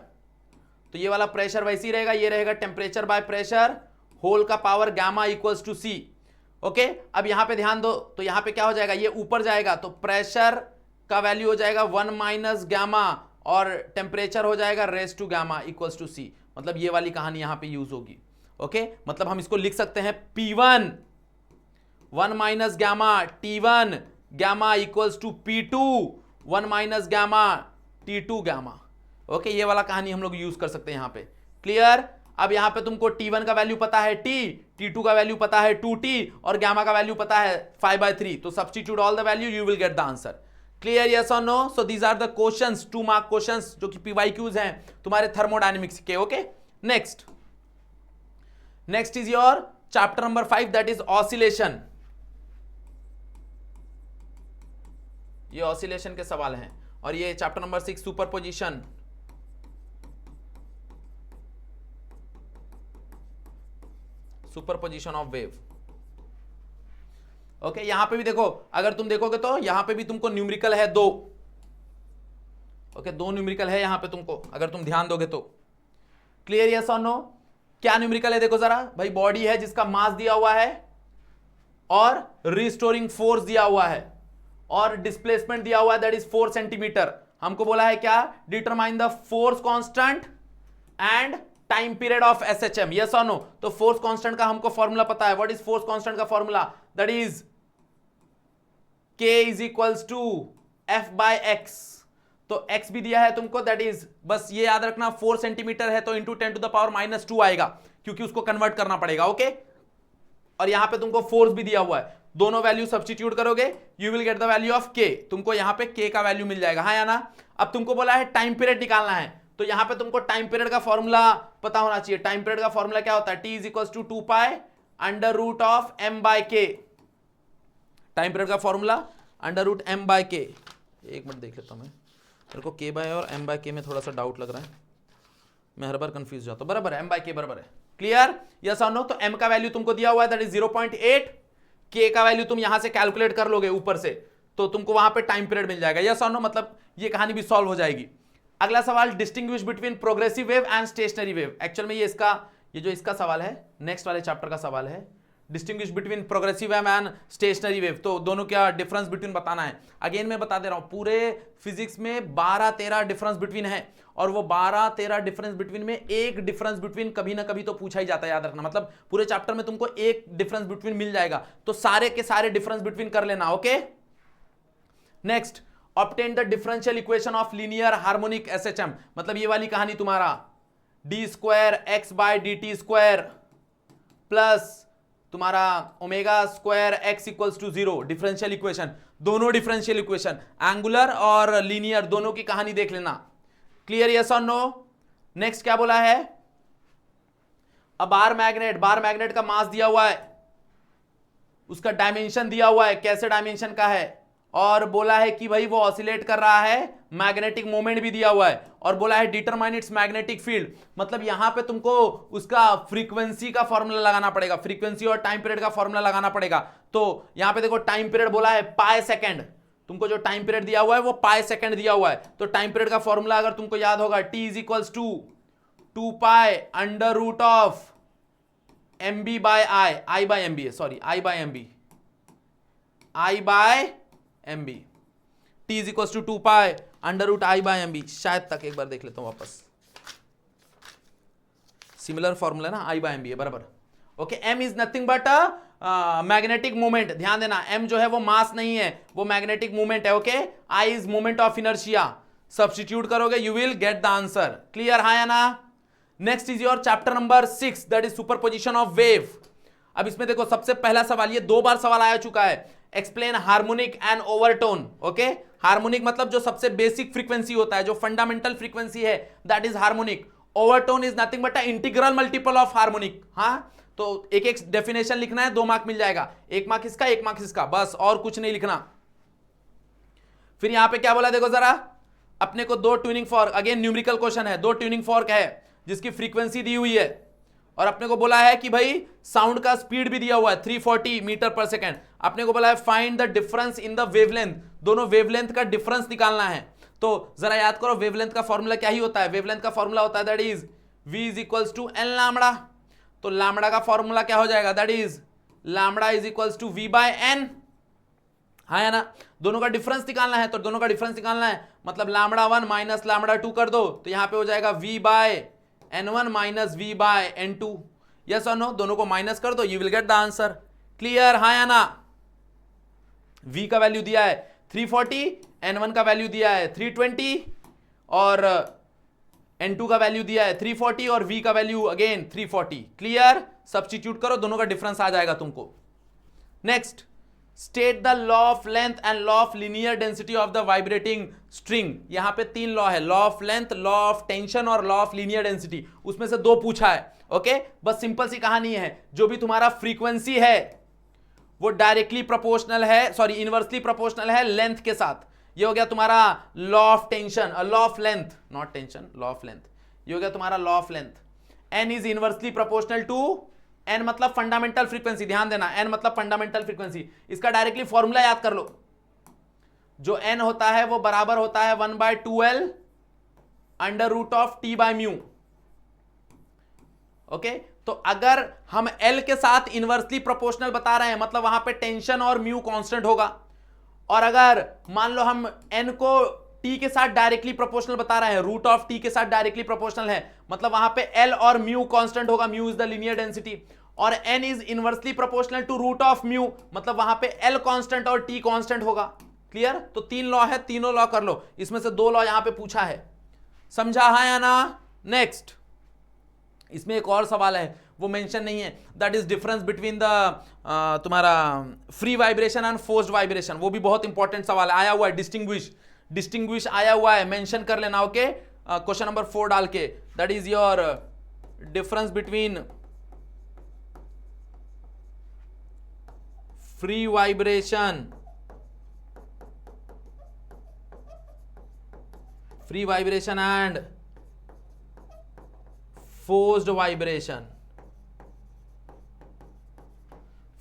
तो ये वाला प्रेशर वैसे ही रहेगा, ये रहेगा टेम्परेचर बाय प्रेशर होल का power gamma equals to C। Okay, अब यहां पे ध्यान दो, तो यहां पे क्या हो जाएगा, ये ऊपर जाएगा तो प्रेशर का वैल्यू हो जाएगा 1 माइनस गामा और टेम्परेचर हो जाएगा raise to gamma equals to C, मतलब ये वाली कहानी यहां पे यूज होगी। ओके, मतलब हम इसको लिख सकते हैं P1 1 minus gamma T1 gamma equals to P2 1 minus gamma T2 gamma. Okay, ये वाला कहानी हम लोग यूज कर सकते हैं यहां पे, क्लियर? अब यहां पे तुमको T1 का वैल्यू पता है T, T2 का वैल्यू पता है 2T और गामा का वैल्यू पता है 5/3, तो substitute all the value, you will get the answer. Clear, yes और no? So these are the questions, 2 mark questions जो कि PYQs हैं तुम्हारे थर्मोडायनेमिक्स के। Okay, next is your chapter number 5, that is oscillation. ये ऑसिलेशन के सवाल हैं, और ये chapter number 6 superposition, superposition of wave. Okay, यहां पे भी देखो, अगर तुम देखोगे तो यहां पे भी तुमको न्यूमेरिकल है 2। ओके, 2 न्यूमेरिकल है यहां पे तुमको, अगर तुम ध्यान दोगे तो। क्लियर, यस और नो? क्या न्यूमेरिकल है देखो जरा भाई, बॉडी है जिसका मास दिया हुआ है और रिस्टोरिंग फोर्स दिया हुआ है और डिस्प्लेसमेंट दिया हुआ है दैट इज 4 सेंटीमीटर। हमको बोला है क्या, determine the force constant and time period of SHM, yes और नो? तो फोर्स कांस्टेंट का हमको फॉर्मूला पता है, व्हाट इज फोर्स कांस्टेंट का formula, that is K is equals to F/x, तो x भी दिया है तुमको, दैट इज, बस ये याद रखना 4 सेंटीमीटर है तो इंटू 10⁻⁻2 आएगा, क्योंकि उसको कन्वर्ट करना पड़ेगा। ओके, और यहां पे तुमको फोर्स भी दिया हुआ है, दोनों वैल्यू सब्स्टिट्यूट करोगे, you will get the value of K, तुमको यहां पे K का वैल्यू मिल जाएगा, हाँ या ना? अब तुमको बोला है टाइम पीरियड निकालना है, तो यहां पे तुमको टाइम पीरियड का फॉर्मूला पता होना चाहिए। टाइम पीरियड का फॉर्मूला क्या होता है, T is equals to 2π√m/k, time period का फॉर्मूला √m/k। एक मिनट देख लेता हूं मैं, मेरे को K/और m/k में थोड़ा सा डाउट लग रहा है, मैं हर बार कंफ्यूज जाता हूं, बराबर है m/k बराबर है, क्लियर, यस और नो। तो m का वैल्यू तुमको दिया हुआ है दैट इज 0.8, k का वैल्यू तुम यहां से कैलकुलेट कर लोगे ऊपर से, तो तुमको वहां पे टाइम पीरियड मिल जाएगा, यस और नो। मतलब ये कहानी भी सॉल्व हो जाएगी। अगला सवाल, distinguish between progressive wave and stationary wave. Actual में ये जो इसका सवाल है नेक्स्ट वाले चैप्टर का सवाल है, distinguish between progressive wave and stationary wave. तो दोनों क्या डिफरेंस बिटवीन बताना है। अगेन मैं बता दे रहा हूं, पूरे फिजिक्स में 12-13 डिफरेंस बिटवीन है, और वो 12-13 डिफरेंस बिटवीन में एक डिफरेंस बिटवीन कभी ना कभी तो पूछा ही जाता है, याद रखना। मतलब पूरे चैप्टर में तुमको एक डिफरेंस बिटवीन मिल जाएगा, तो सारे के सारे डिफरेंस बिटवीन कर लेना, okay. Next, obtain the differential equation of linear harmonic SHM. मतलब ये वाली कहानी तुम्हारा d2x/dt² प्लस तुम्हारा ω²x=0 डिफरेंशियल इक्वेशन, दोनों डिफरेंशियल इक्वेशन एंगुलर और लीनियर दोनों की कहानी देख लेना। क्लियर, यस और नो। नेक्स्ट क्या बोला है, बार मैग्नेट का मास दिया हुआ है, उसका डायमेंशन दिया हुआ है, कैसे डायमेंशन का है, और बोला है कि भाई वो ऑसिलेट कर रहा है, मैग्नेटिक मोमेंट भी दिया हुआ है, और बोला है डिटरमाइन इट्स मैग्नेटिक फील्ड। मतलब यहां पे तुमको उसका फ्रीक्वेंसी का फॉर्मूला लगाना पड़ेगा, फ्रीक्वेंसी और टाइम पीरियड का फॉर्मूला लगाना पड़ेगा। तो यहां पे देखो टाइम पीरियड बोला है पाई सेकंड, तुमको जो टाइम पीरियड दिया हुआ है वो पाई सेकंड दिया हुआ है। तो टाइम पीरियड का फॉर्मूला अगर तुमको याद होगा, t = 2 pi under root of mb by i by mb, sorry i by mb, t = 2 pi under root i by mb। शायद तक एक बार देख लेता हूं वापस, सिमिलर फॉर्मूला ना, i बाय mb है बराबर, okay. m is nothing but magnetic moment, ध्यान देना m जो है वो मास नहीं है, वो मैग्नेटिक मोमेंट है, okay. I is moment of inertia, substitute करोगे you will get the answer. Clear, हाँ या ना। Next is your chapter number 6 that is superposition of wave. अब इसमें देखो सबसे पहला सवाल, ये 2 बार सवाल आया चुका है, explain harmonic and overtone, okay. Harmonic मतलब जो सबसे बेसिक फ्रीक्वेंसी होता है, जो फंडामेंटल फ्रीक्वेंसी है, that is harmonic. Overtone is nothing but integral multiple of harmonic. हाँ, तो एक एक डेफिनेशन लिखना है, 2 मार्क मिल जाएगा, 1 मार्क इसका 1 मार्क इसका, बस और कुछ नहीं लिखना। फिर यहां पे क्या बोला देखो जरा, अपने को 2 tuning fork, again numerical question है, 2 ट्यूनिंग फॉर्क है जिसकी फ्रीक्वेंसी दी हुई है, और अपने को बोला है कि भाई साउंड का स्पीड भी दिया हुआ है 340 मीटर पर सेकेंड। अपने को बोला है find the difference in the wavelength, दोनों वेवलेंथ का डिफरेंस निकालना है। तो जरा याद करो वेवलेंथ का फॉर्मूला क्या ही होता है, वेवलेंथ का फॉर्मूला होता है that is v = n lambda. तो लैम्बडा का फॉर्मूला क्या हो जाएगा, दैट इज लैम्बडा = v/n, हाँ या ना। दोनों का डिफरेंस निकालना है, तो दोनों का डिफरेंस निकालना है, मतलब λ1 माइनस λ2 कर दो, तो यहां पे हो जाएगा v/n1 माइनस v/n2, यस और नो। दोनों को माइनस कर दो, you will get the answer. Clear, हाँ या ना। v का वैल्यू दिया है 340, n1 का वैल्यू दिया है 320, और n2 का वैल्यू दिया है 340, और v का वैल्यू अगेन 340। क्लियर, सब्स्टिट्यूट करो, दोनों का डिफरेंस आ जाएगा तुमको। Next, state the law of length and law of linear density of the vibrating string. यहां पे 3 लॉ है, law of length, law of tension और लॉ ऑफ लीनियर डेंसिटी, उसमें से 2 पूछा है, ओके। बस सिंपल सी कहानी है, जो भी तुम्हारा फ्रीक्वेंसी है वो डायरेक्टली प्रोपोर्शनल है, सॉरी इनवर्सली प्रोपोर्शनल है लेंथ के साथ। ये हो गया तुम्हारा law of tension, law of length, not tension, law of length. ये हो गया तुम्हारा law of length. n is inversely proportional to, n मतलब फंडामेंटल फ्रीक्वेंसी, ध्यान देना, n मतलब फंडामेंटल फ्रीक्वेंसी। इसका डायरेक्टली फॉर्मूला याद कर लो, जो n होता है वो बराबर होता है 1/2L under root of T/μ, okay. तो अगर हम L के साथ इनवर्सली प्रोपोर्शनल बता रहे हैं, मतलब वहां पे टेंशन और म्यू कांस्टेंट होगा, और अगर मान लो हम n को t के साथ डायरेक्टली प्रोपोर्शनल बता रहे हैं, रूट ऑफ t के साथ डायरेक्टली प्रोपोर्शनल है, मतलब वहां पे L और म्यू कांस्टेंट होगा, mu is the linear density, और n is inversely proportional to root of mu, मतलब वहां पे L कांस्टेंट और t कांस्टेंट होगा। क्लियर, तो 3 लॉ है, तीनों लॉ कर लो, इसमें से 2 लॉ यहां पे पूछा है, समझा हाँ या ना। नेक्स्ट, इसमें एक और सवाल है, वो मेंशन नहीं है, that is difference between the तुम्हारा free vibration and forced vibration, वो भी बहुत इंपॉर्टेंट सवाल है, आया हुआ है, डिस्टिंग्विश आया हुआ है, मेंशन कर लेना, ओके। क्वेश्चन नंबर 4 डाल के, that is your difference between free vibration and forced vibration,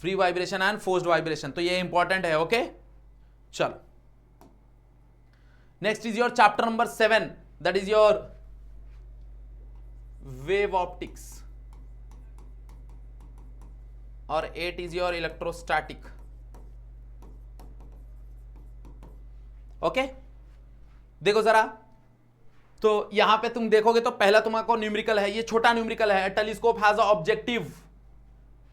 free vibration and forced vibration, तो ये इंपॉर्टेंट है। ओके चलो, next is your chapter number 7, that is your wave optics, और 8 is your electrostatic. Okay देखो जरा, तो यहां पे तुम देखोगे तो पहला तुमको न्यूमेरिकल है, ये छोटा न्यूमेरिकल है। Telescope has a objective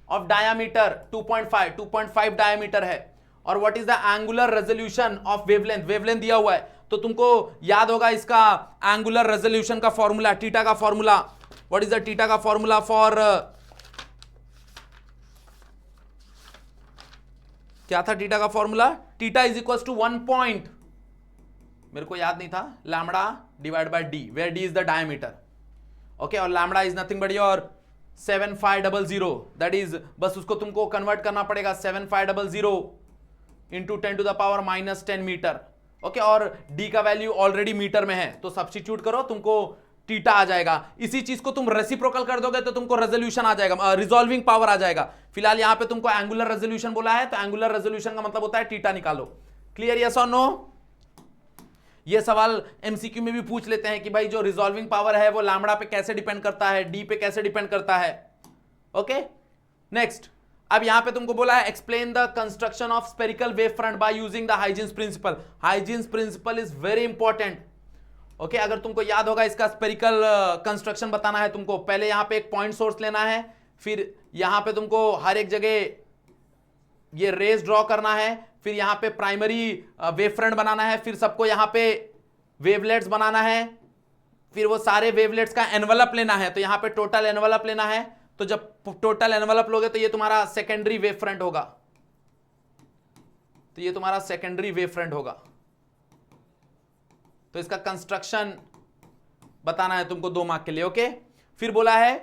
of diameter 2.5 diameter है, और what is the angular resolution of wavelength, wavelength दिया हुआ है, तो तुमको याद होगा इसका एंगुलर रेजोल्यूशन का फॉर्मूला, थीटा का formula. What is the theta का फॉर्मूला फॉर, क्या था थीटा का formula? Theta is equal to 1 point, मेरे को याद नहीं था, lambda divide by d, where d is the diameter. Okay, और lambda is nothing but your 7500, that is, बस उसको तुमको कन्वर्ट करना पड़ेगा 7500 into 10 to the power -10 metre. Okay, और डी का वैल्यू ऑलरेडी मीटर में है, तो सब्स्टिट्यूट करो, तुमको थीटा आ जाएगा। इसी चीज को तुम रेसिप्रोकल कर दोगे तो तुमको रेजोल्यूशन आ जाएगा, रिजॉल्विंग पावर आ जाएगा। फिलहाल यहां पे तुमको एंगुलर रेजोल्यूशन बोला है, तो एंगुलर रेजोल्यूशन का मतलब होता है थीटा निकालो। क्लियर, यस और नो? ये सवाल एमसीक्यू में भी पूछ लेते हैं कि भाई जो रिजॉल्विंग पावर है वो लैम्बडा पे कैसे डिपेंड करता है, डी पे कैसे डिपेंड करता है। ओके नेक्स्ट, अब यहां पे तुमको बोला है explain the construction of spherical wave front by using the Huygens principle. Huygens principle is very important. Okay, अगर तुमको याद होगा इसका स्फेरिकल कंस्ट्रक्शन बताना है तुमको, पहले यहां पे एक पॉइंट सोर्स लेना है, फिर यहां पे तुमको हर एक जगह ये रेस ड्रॉ करना है, फिर यहां पे प्राइमरी वेव फ्रंट बनाना है, फिर सबको यहां पे वेवलेट्स बनाना है, फिर वो सारे वेवलेट्स का एनवलप लेना है, तो यहां पे टोटल एनवलप लेना है। तो जब टोटल एनवलप लोगे तो ये तुम्हारा सेकेंडरी वेव फ्रंट होगा, तो ये तुम्हारा सेकेंडरी वेव फ्रंट होगा। तो इसका कंस्ट्रक्शन बताना है तुमको 2 मार्क के लिए। ओके, फिर बोला है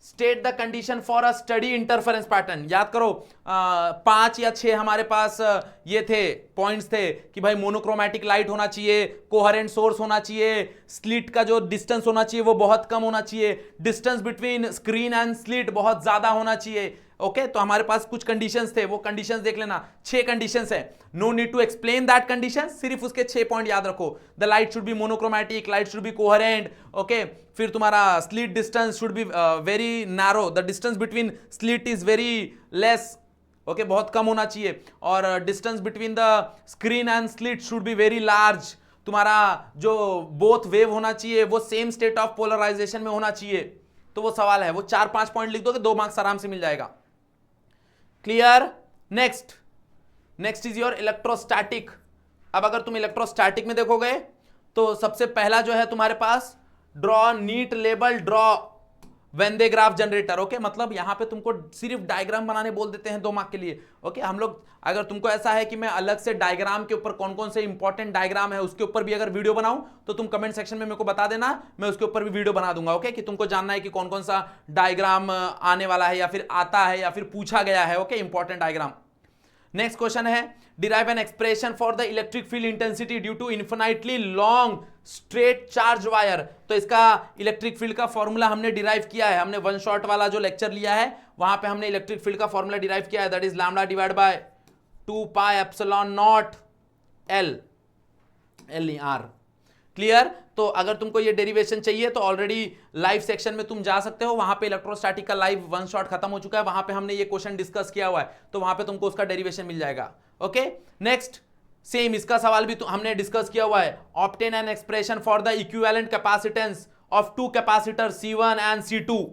state the condition for a study interference pattern. याद करो 5 या 6 हमारे पास ये थे पॉइंट्स थे कि भाई मोनोक्रोमैटिक लाइट होना चाहिए, कोहेरेंट सोर्स होना चाहिए, स्लिट का जो डिस्टेंस होना चाहिए वो बहुत कम होना चाहिए, distance between screen and slit बहुत ज्यादा होना चाहिए। ओके, तो हमारे पास कुछ कंडीशंस थे, वो कंडीशंस देख लेना, 6 कंडीशंस है। No need to explain that condition, सिर्फ उसके 6 पॉइंट याद रखो। The light should be monochromatic, light should be coherent. Okay, फिर तुम्हारा slit distance should be very narrow, the distance between slit is very less. Okay, बहुत कम होना चाहिए, और distance between the screen and slit should be very large. तुम्हारा जो both wave होना चाहिए वो सेम स्टेट ऑफ पोलराइजेशन में होना चाहिए। तो वो सवाल है, वो 4-5 पॉइंट लिख दोगे, 2 मार्क्स आराम से मिल जाएगा। Clear, next is your electrostatic. अब अगर तुम इलेक्ट्रोस्टैटिक में देखोगे तो सबसे पहला जो है तुम्हारे पास draw neat label draw when the graph generator. Okay, मतलब यहां पे तुमको सिर्फ डायग्राम बनाने बोल देते हैं 2 मार्क के लिए। ओके, हम लोग अगर तुमको ऐसा है कि मैं अलग से डायग्राम के ऊपर कौन कौन से इंपॉर्टेंट डायग्राम है उसके ऊपर भी अगर वीडियो बनाऊं तो तुम कमेंट सेक्शन में मेरे को बता देना, मैं उसके ऊपर भी वीडियो बना दूंगा। ओके, कि तुमको जानना है कि कौन कौन सा डायग्राम आने वाला है या फिर आता है या फिर पूछा गया है। Okay, important diagram. Next question है derive an expression for the electric field intensity due to infinitely long straight charge wire. तो इसका इलेक्ट्रिक फील्ड का फॉर्मूला हमने डिराइव किया है, हमने 1 शॉट वाला जो लेक्चर लिया है वहां पे हमने इलेक्ट्रिक फील्ड का फॉर्मूला डिराइव किया है, that is lambda divide by 2 pi epsilon naught L नहीं आर। क्लियर, तो अगर तुमको ये डेरिवेशन चाहिए तो ऑलरेडी लाइव सेक्शन में तुम जा सकते हो, वहां पे इलेक्ट्रोस्टैटिक का लाइव 1 शॉट खत्म हो चुका है, वहां पे हमने ये क्वेश्चन डिस्कस किया हुआ है, तो वहां पे तुमको उसका डेरिवेशन मिल जाएगा। ओके, नेक्स्ट सेम इसका सवाल भी हमने डिस्कस किया हुआ है, obtain N expression for the equivalent capacitance of 2 capacitor C1 and C2।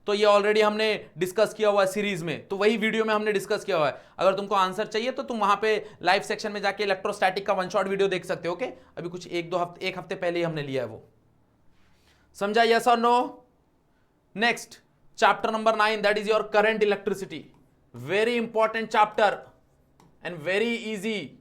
तो ये ऑलरेडी हमने डिस्कस किया हुआ है सीरीज में, तो वही वीडियो में हमने डिस्कस किया हुआ है। अगर तुमको आंसर चाहिए तो तुम वहां पे लाइव सेक्शन में जाके इलेक्ट्रोस्टैटिक का 1 शॉट वीडियो देख सकते हो। ओके, अभी कुछ 1 हफ्ते पहले ही हमने लिया है वो, समझा? यस और no? Next chapter number 9, that is your current electricity. Very important chapter and very easy.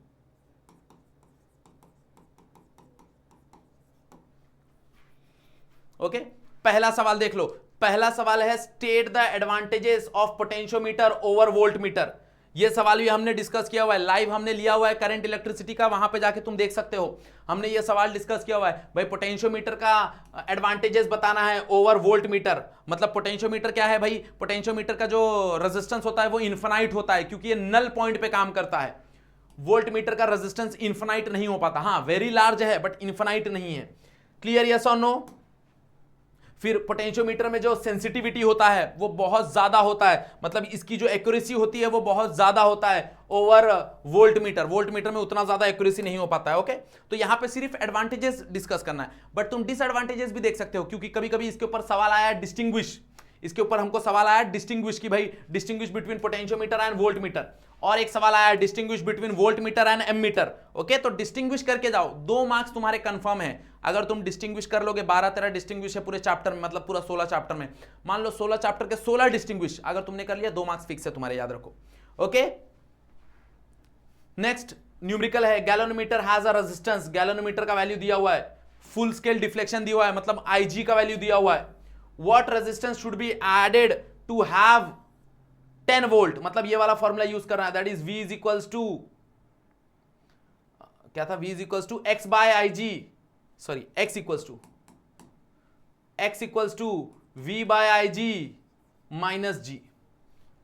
Okay, पहला सवाल देख लो। पहला सवाल है state the advantages of potentiometer over voltmeter. ये सवाल भी हमने डिस्कस किया हुआ है, लाइव हमने लिया हुआ है करंट इलेक्ट्रिसिटी का, वहां पे जाके तुम देख सकते हो। हमने ये सवाल डिस्कस किया हुआ है भाई, पोटेंशियोमीटर का एडवांटेजेस बताना है ओवर वोल्ट मीटर। मतलब पोटेंशियोमीटर क्या है भाई, पोटेंशियोमीटर का जो रेजिस्टेंस होता है वो इन्फिनाइट होता है, क्योंकि ये नल पॉइंट पे काम करता है। वोल्ट मीटर का रेजिस्टेंस इन्फिनाइट नहीं हो पाता, हाँ वेरी लार्ज है बट इन्फिनाइट नहीं है। क्लियर, यस और नो? फिर पोटेंशियोमीटर में जो सेंसिटिविटी होता है वो बहुत ज्यादा होता है, मतलब इसकी जो एक्यूरेसी होती है वो बहुत ज्यादा होता है over volt meter. Volt meter में उतना ज्यादा एक्यूरेसी नहीं हो पाता है। ओके, तो यहां पे सिर्फ एडवांटेजेस डिस्कस करना है, बट तुम डिसएडवांटेजेस भी देख सकते हो, क्योंकि कभी कभी इसके ऊपर सवाल आया है डिस्टिंग्विश, इसके ऊपर हमको सवाल आया डिस्टिंग्विश की भाई distinguish between potentiometer and voltmeter, और एक सवाल आया distinguish between voltmeter and ammeter. Okay, तो डिस्टिंग्विश करके जाओ, 2 मार्क्स तुम्हारे कंफर्म है अगर तुम डिस्टिंग्विश कर लोगे। 12-13 डिस्टिंग्विश है पूरे चैप्टर में, मतलब पूरा 16 चैप्टर में, मान लो 16 चैप्टर के 16 डिस्टिंग्विश अगर तुमने कर लिया, 2 मार्क्स फिक्स है तुम्हारे, याद रखो। ओके, नेक्स्ट न्यूमेरिकल है, galvanometer has a resistance. Galvanometer का वैल्यू दिया हुआ है, फुल स्केल डिफ्लेक्शन दिया हुआ है, मतलब आईजी का वैल्यू दिया हुआ है। What resistance should be added to have 10 volt, मतलब ये वाला फॉर्मूला यूज करना है, that is V is equals to क्या था, V is equals to x by IG, sorry x equals to V by IG minus G।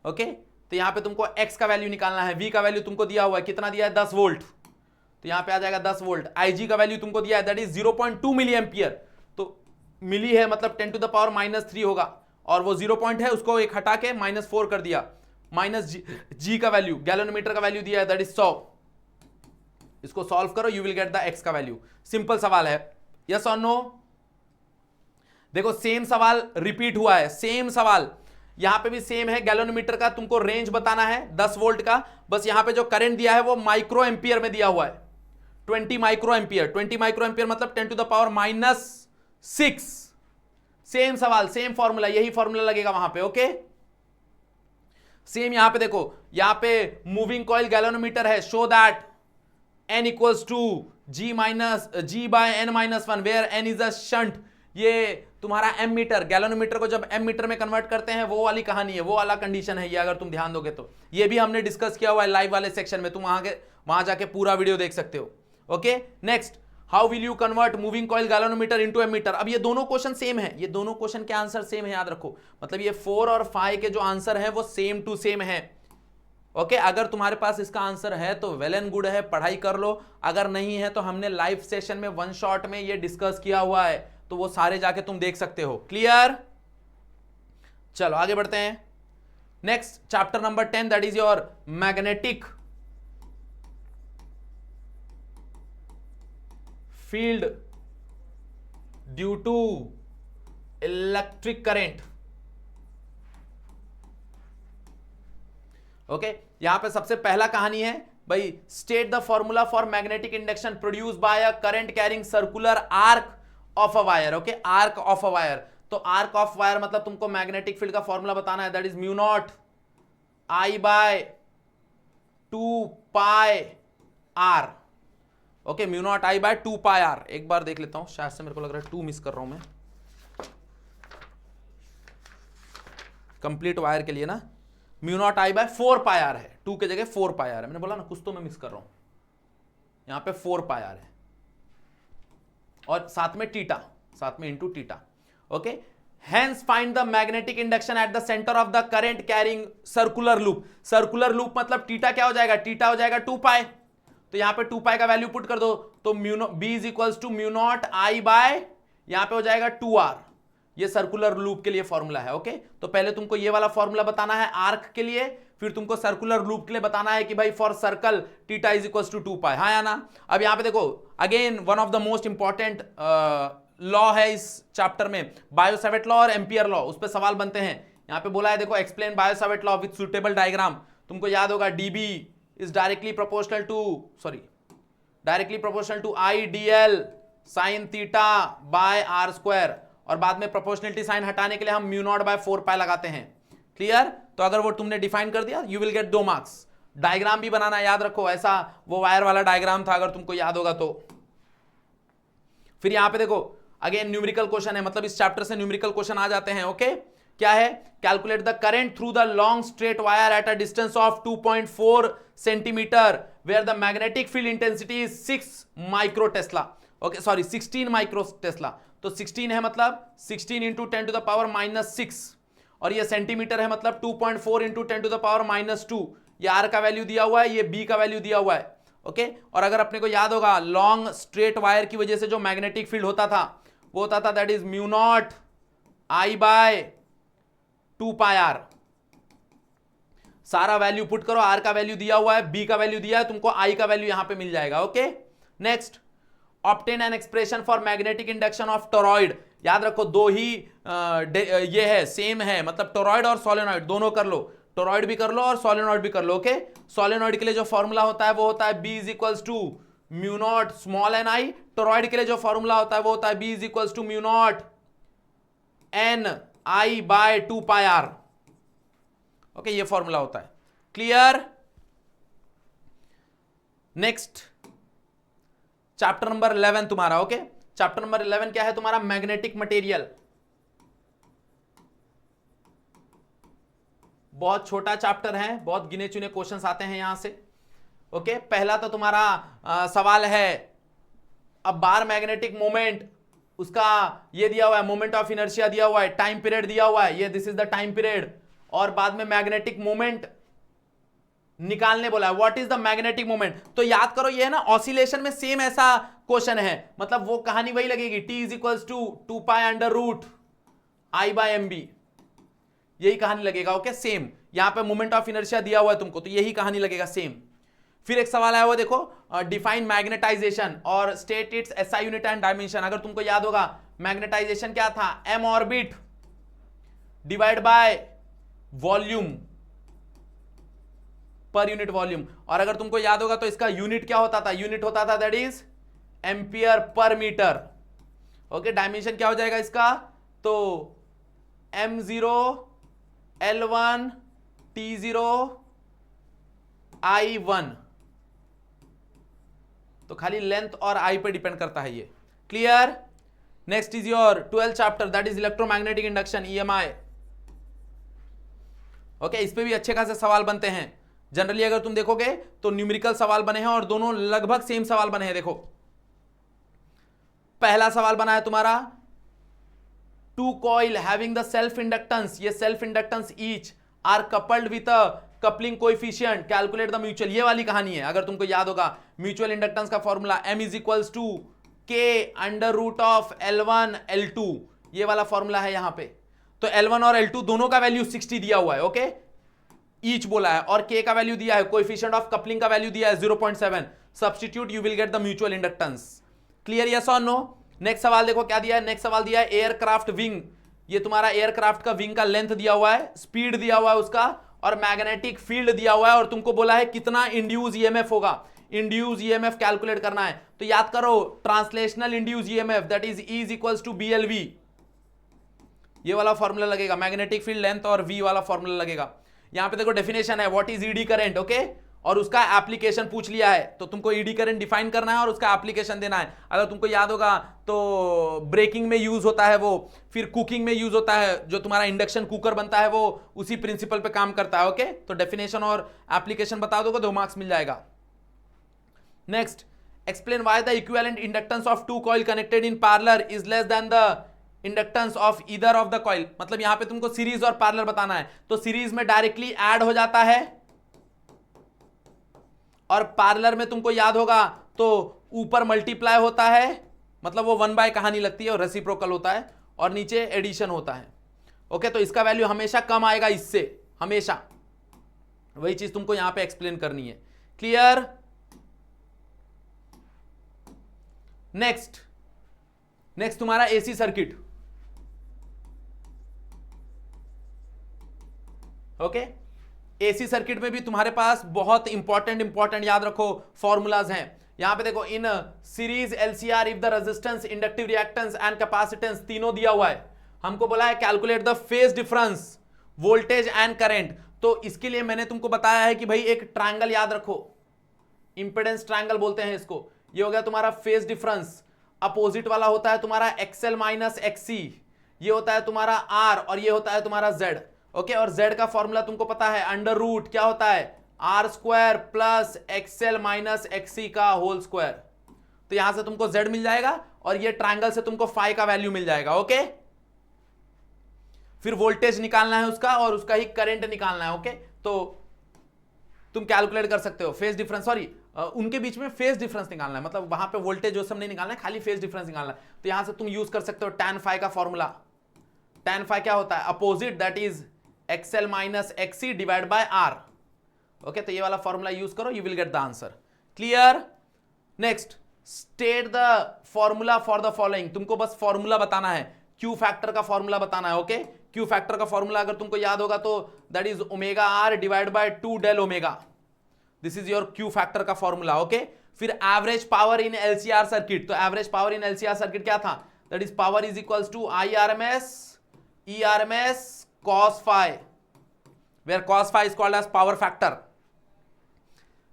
Okay, तो यहां पे तुमको x का वैल्यू निकालना है, V का वैल्यू तुमको दिया हुआ है, कितना दिया है 10 वोल्ट, तो यहां पे आ जाएगा 10 वोल्ट। IG का वैल्यू तुमको दिया है दैट इज 0.2 मिली एंपियर, तो मिली है मतलब 10 टू द पावर -3 होगा, और वो 0 पॉइंट है उसको एक हटा के -4 कर दिया, माइनस जी का वैल्यू, गैलोनोमीटर का वैल्यू दिया है दैट इज 100। इसको सॉल्व करो, you will get the x का वैल्यू। सिंपल सवाल है, यस और नो? देखो सेम सवाल रिपीट हुआ है, सेम सवाल यहां पे भी सेम है। गैलोनोमीटर का तुमको रेंज बताना है 10 वोल्ट का, बस यहां पे जो करंट दिया है वो माइक्रो एंपियर में दिया हुआ है, 20 माइक्रो एंपियर। 20 माइक्रो एंपियर मतलब 10 टू द पावर -6। सेम सवाल, सेम फॉर्मूला, यही फॉर्मूला लगेगा वहां पे। ओके, सेम यहां पे देखो, यहां पे मूविंग कॉइल गैलोनोमीटर है, show that n equals to G by n -1 where n is a shunt. ये तुम्हारा एम मीटर, गैलोनोमीटर को जब एम मीटर में कन्वर्ट करते हैं वो वाली कहानी है, वो वाला कंडीशन है ये, अगर तुम ध्यान दोगे तो। ये भी हमने डिस्कस किया हुआ है लाइव वाले सेक्शन में, तुम वहां जाके पूरा वीडियो देख सकते हो। Okay, next, how will you convert moving coil galvanometer into ammeter. अब ये दोनों क्वेश्चन सेम है, ये दोनों क्वेश्चन के आंसर सेम है, याद रखो, मतलब ये 4 और 5 के जो आंसर है वो सेम टू सेम है। ओके, अगर तुम्हारे पास इसका आंसर है तो वेल एंड गुड है, पढ़ाई कर लो, अगर नहीं है तो हमने लाइव सेशन में 1 शॉट में ये डिस्कस किया हुआ है, तो वो सारे जाके तुम देख सकते हो। क्लियर, चलो आगे बढ़ते हैं। Next chapter number 10 that is your magnetic field due to electric current. Okay, यहां पे सबसे पहला कहानी है भाई, state the formula for magnetic induction produce by a current carrying circular arc of a wire. Okay, arc of a wire, तो arc of wire मतलब तुमको मैग्नेटिक फील्ड का फॉर्मूला बताना है, that is mu naught I by 2 pi R। Okay, mu naught I by 2 pi R। एक बार देख लेता हूं, शायद से मेरे को लग रहा है 2 मिस कर रहा हूं मैं, कंप्लीट वायर के लिए ना, mu naught I by 4 pi R है, 2 के जगह 4 पाई R है, मैंने बोला ना कुछ तो मैं मिस कर रहा हूं, यहां पे 4 पाई R है, और साथ में टीटा, साथ में into theta. Okay, hence find the magnetic induction at the center of the current carrying circular loop। Circular loop मतलब टीटा क्या हो जाएगा, टीटा हो जाएगा 2 पाई, तो यहां पे 2 पाई का वैल्यू पुट कर दो, तो B is equals to mu naught I by, यहां पे हो जाएगा 2R। ये सर्कुलर लूप के लिए फॉर्मूला है। ओके, तो पहले तुमको ये वाला फॉर्मूला बताना है आर्क के लिए, फिर तुमको सर्कुलर लूप के लिए बताना है कि भाई for circle theta is equals to 2 pi, हाँ या ना। अब यहां पे देखो again one of the most important law है इस चैप्टर में, बायो-सैवर्ट लॉ और एम्पियर लॉ, उस पर सवाल बनते हैं। यहां पे बोला है देखो, explain Biot Savart law with suitable diagram. तुमको याद होगा dB is directly proportional to I dl sine theta by R square, और बाद में प्रोपोर्शनलिटी साइन हटाने के लिए हम म्यू नॉट बाय 4 पाई लगाते हैं। क्लियर, तो अगर वो तुमने डिफाइन कर दिया you will gate 2 marks. Diagram भी बनाना याद रखो, ऐसा वो वायर वाला डायग्राम था अगर तुमको याद होगा तो। फिर यहां पे देखो अगेन न्यूमेरिकल क्वेश्चन है, मतलब इस चैप्टर से न्यूमेरिकल क्वेश्चन आ जाते हैं। ओके, क्या है? Calculate the current through the long straight wire at a distance of 2.4 centimetre where the magnetic field intensity is 6 micro tesla. Okay sorry 16 micro tesla. तो 16 है मतलब 16 इंटू 10 टू द पावर -6 और ये centimetre है मतलब 2.4 into 10 to the power -2। ये are का value दिया हुआ है, ये बी का वैल्यू दिया हुआ है। ओके और अगर अपने को याद होगा लॉन्ग स्ट्रेट वायर की वजह से जो मैग्नेटिक फील्ड होता था वो होता था that is mu naught I by 2 pi R. सारा वैल्यू पुट करो, आर का वैल्यू दिया हुआ है, बी का वैल्यू दिया है, तुमको आई का वैल्यू यहां पे मिल जाएगा। Okay next, obtain N expression for magnetic induction of toroid. याद रखो दो ही ये है, सेम है, मतलब टोरॉइड और सोलेनॉइड दोनों कर लो, टोरॉइड भी कर लो और सोलेनॉइड भी कर लो। ओके सोलेनॉइड के लिए जो फॉर्मूला होता है वो होता है B is equals to mu naught small N I. Toroid के लिए जो फॉर्मूला होता है वो होता है B is equals to mu naught N I by 2 pi R. Okay ये फॉर्मूला होता है। क्लियर? नेक्स्ट चैप्टर नंबर 11 तुम्हारा। ओके चैप्टर नंबर 11 क्या है तुम्हारा? Magnetic material. बहुत छोटा चैप्टर है, बहुत गिने चुने क्वेश्चंस आते हैं यहां से। ओके पहला तो तुम्हारा सवाल है अब बार मैग्नेटिक मोमेंट, उसका ये दिया हुआ है, मोमेंट ऑफ इनर्शिया दिया हुआ है, टाइम पीरियड दिया हुआ है, ये this is the time period, और बाद में मैग्नेटिक मोमेंट निकालने बोला है। What is the magnetic moment? तो याद करो ये है ना ऑसिलेशन में सेम ऐसा क्वेश्चन है, मतलब वो कहानी वही लगेगी, T is equals to 2 pi under root I by M B, यही कहानी लगेगा। ओके सेम यहां पे मोमेंट ऑफ इनर्शिया दिया हुआ है तुमको, तो यही कहानी लगेगा सेम। फिर एक सवाल है वो देखो, डिफाइन मैग्नेटाइजेशन और state its SI unit and dimension. अगर तुमको याद होगा मैग्नेटाइजेशन क्या था? M orbit divide by volume per unit volume. और अगर तुमको याद होगा तो इसका यूनिट क्या होता था? यूनिट होता था that is ampere per metre. Okay dimension क्या हो जाएगा इसका? तो m0 L1 T0 I1, तो खाली लेंथ और आई पे डिपेंड करता है ये। Clear? Next is your 12th chapter that is electromagnetic induction EMI। Okay इस पे भी अच्छे खासे सवाल बनते हैं जनरली, अगर तुम देखोगे तो न्यूमेरिकल सवाल बने हैं और दोनों लगभग सेम सवाल बने हैं। देखो पहला सवाल बना है तुम्हारा, two coil having the self inductance, ये self inductance each are coupled with a coupling coefficient, calculate the mutual, ये वाली कहानी है। अगर तुमको याद होगा म्यूचुअल इंडक्टेंस का formula m is equals to k under root of L1 L2, ये वाला फॉर्मूला है यहां पे। तो L1 और L2 दोनों का वैल्यू 60 दिया हुआ है। ओके ईच बोला है, और k का वैल्यू दिया है, कोएफिशिएंट ऑफ कपलिंग का वैल्यू दिया है 0.7, substitute you will get the mutual inductance. Clear yes और नो? नेक्स्ट सवाल देखो क्या दिया है, नेक्स्ट सवाल दिया है एयरक्राफ्ट विंग, ये तुम्हारा एयरक्राफ्ट का विंग का लेंथ दिया हुआ है, स्पीड दिया हुआ है उसका, और मैग्नेटिक फील्ड दिया हुआ है, और तुमको बोला है कितना इंड्यूस ईएमएफ होगा, इंड्यूस ईएमएफ कैलकुलेट करना है। तो याद करो translational induce EMF that is E is equals to BLV, ये वाला फॉर्मूला लगेगा, मैग्नेटिक फील्ड लेंथ और V वाला फॉर्मूला लगेगा। यहां पे देखो डेफिनेशन है what is ED current. Okay और उसका एप्लीकेशन पूछ लिया है, तो तुमको ED करंट डिफाइन करना है और उसका एप्लीकेशन देना है। अगर तुमको याद होगा तो ब्रेकिंग में यूज होता है वो, फिर कुकिंग में यूज होता है, जो तुम्हारा इंडक्शन कुकर बनता है वो उसी प्रिंसिपल पे काम करता है। ओके तो डेफिनेशन और एप्लीकेशन बता दोगे 2 मार्क्स मिल जाएगा। Next, explain why the equivalent inductance of 2 coil connected in parallel is less than the inductance of either of the coil. मतलब यहां पे तुमको सीरीज और पैरेलल बताना है, तो सीरीज में डायरेक्टली ऐड हो जाता है और पैरेलल में तुमको याद होगा तो ऊपर मल्टीप्लाई होता है, मतलब वो 1 बाय कहानी लगती है और रेसिप्रोकल होता है, और नीचे एडिशन होता है। ओके तो इसका वैल्यू हमेशा कम आएगा इससे, हमेशा, वही चीज तुमको यहां पे एक्सप्लेन करनी है। क्लियर? नेक्स्ट तुम्हारा AC circuit. Okay AC circuit में भी तुम्हारे पास बहुत इंपॉर्टेंट याद रखो फॉर्मूलाज हैं। यहां पे देखो in series LCR if the resistance, inductive reactance and capacitance तीनों दिया हुआ है। हमको बोला है calculate the phase difference, voltage and current. तो इसके लिए मैंने तुमको बताया है कि भाई एक ट्रायंगल याद रखो, इंपेडेंस ट्रायंगल बोलते हैं इसको। ये हो गया तुम्हारा फेज डिफरेंस, अपोजिट वाला होता है तुम्हारा XL माइनस XC, ये होता है तुम्हारा r और ये होता है तुम्हारा z। ओके, और z का फॉर्मूला तुमको पता है, अंडर रूट क्या होता है, R square plus XL minus XC का होल स्क्वायर। तो यहां से तुमको z मिल जाएगा और ये ट्रायंगल से तुमको फाई का वैल्यू मिल जाएगा। ओके, फिर वोल्टेज निकालना है उसका और उसका ही करंट निकालना है। ओके, तो तुम कैलकुलेट कर सकते हो फेज डिफरेंस, सॉरी उनके बीच में फेज डिफरेंस निकालना है, मतलब वहां पे वोल्टेज जो सब नहीं निकालना है, खाली फेज डिफरेंस निकालना है। तो यहां से तुम यूज कर सकते हो tan फाई का फॉर्मूला। tan फाई क्या होता है, opposite, that is XL minus XC divide by R. Okay, तो ये वाला फॉर्मूला यूज करो, you will get the answer. Clear? Next, state the formula for the following. तुमको बस फॉर्मूला बताना है, क्यू फैक्टर का फॉर्मूला बताना है। ओके, क्यू फैक्टर का फॉर्मूला अगर तुमको याद होगा तो that is omega R divide by 2 del omega. This is your Q factor का फॉर्मूला। ओके, फिर average power in LCR circuit. तो average power in LCR circuit क्या था, that is power is equals to I RMS E RMS cos phi, where cos phi is called as power factor.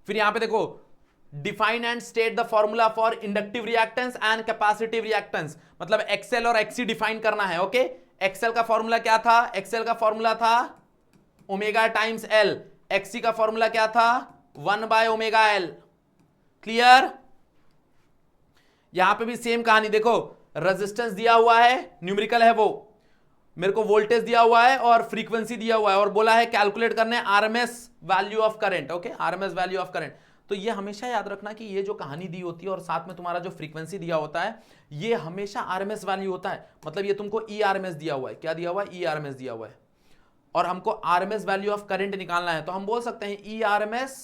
फिर यहां पे देखो, define and state the formula for inductive reactance and capacitive reactance, मतलब XL और XC define करना है। Okay, XL का formula क्या था, एक्सएल का फॉर्मूला था ओमेगा टाइम्स एल, एक्सी का फॉर्मूला क्या था 1 बाय ओमेगा एल। क्लियर? यहां पे भी सेम कहानी, देखो रेजिस्टेंस दिया हुआ है, न्यूमेरिकल है वो, मेरे को वोल्टेज दिया हुआ है और फ्रीक्वेंसी दिया हुआ है और बोला है कैलकुलेट करने RMS value of current. Okay, RMS value of current. तो ये हमेशा याद रखना कि ये जो कहानी दी होती है और साथ में तुम्हारा जो फ्रीक्वेंसी दिया होता है ये हमेशा आरएमएस वैल्यू होता है। मतलब ये तुमको ई आरएमएस दिया हुआ है, क्या दिया हुआ है, ई आरएमएस दिया हुआ है, और हमको आरएमएस वैल्यू ऑफ करंट निकालना है। तो हम बोल सकते हैं ई आरएमएस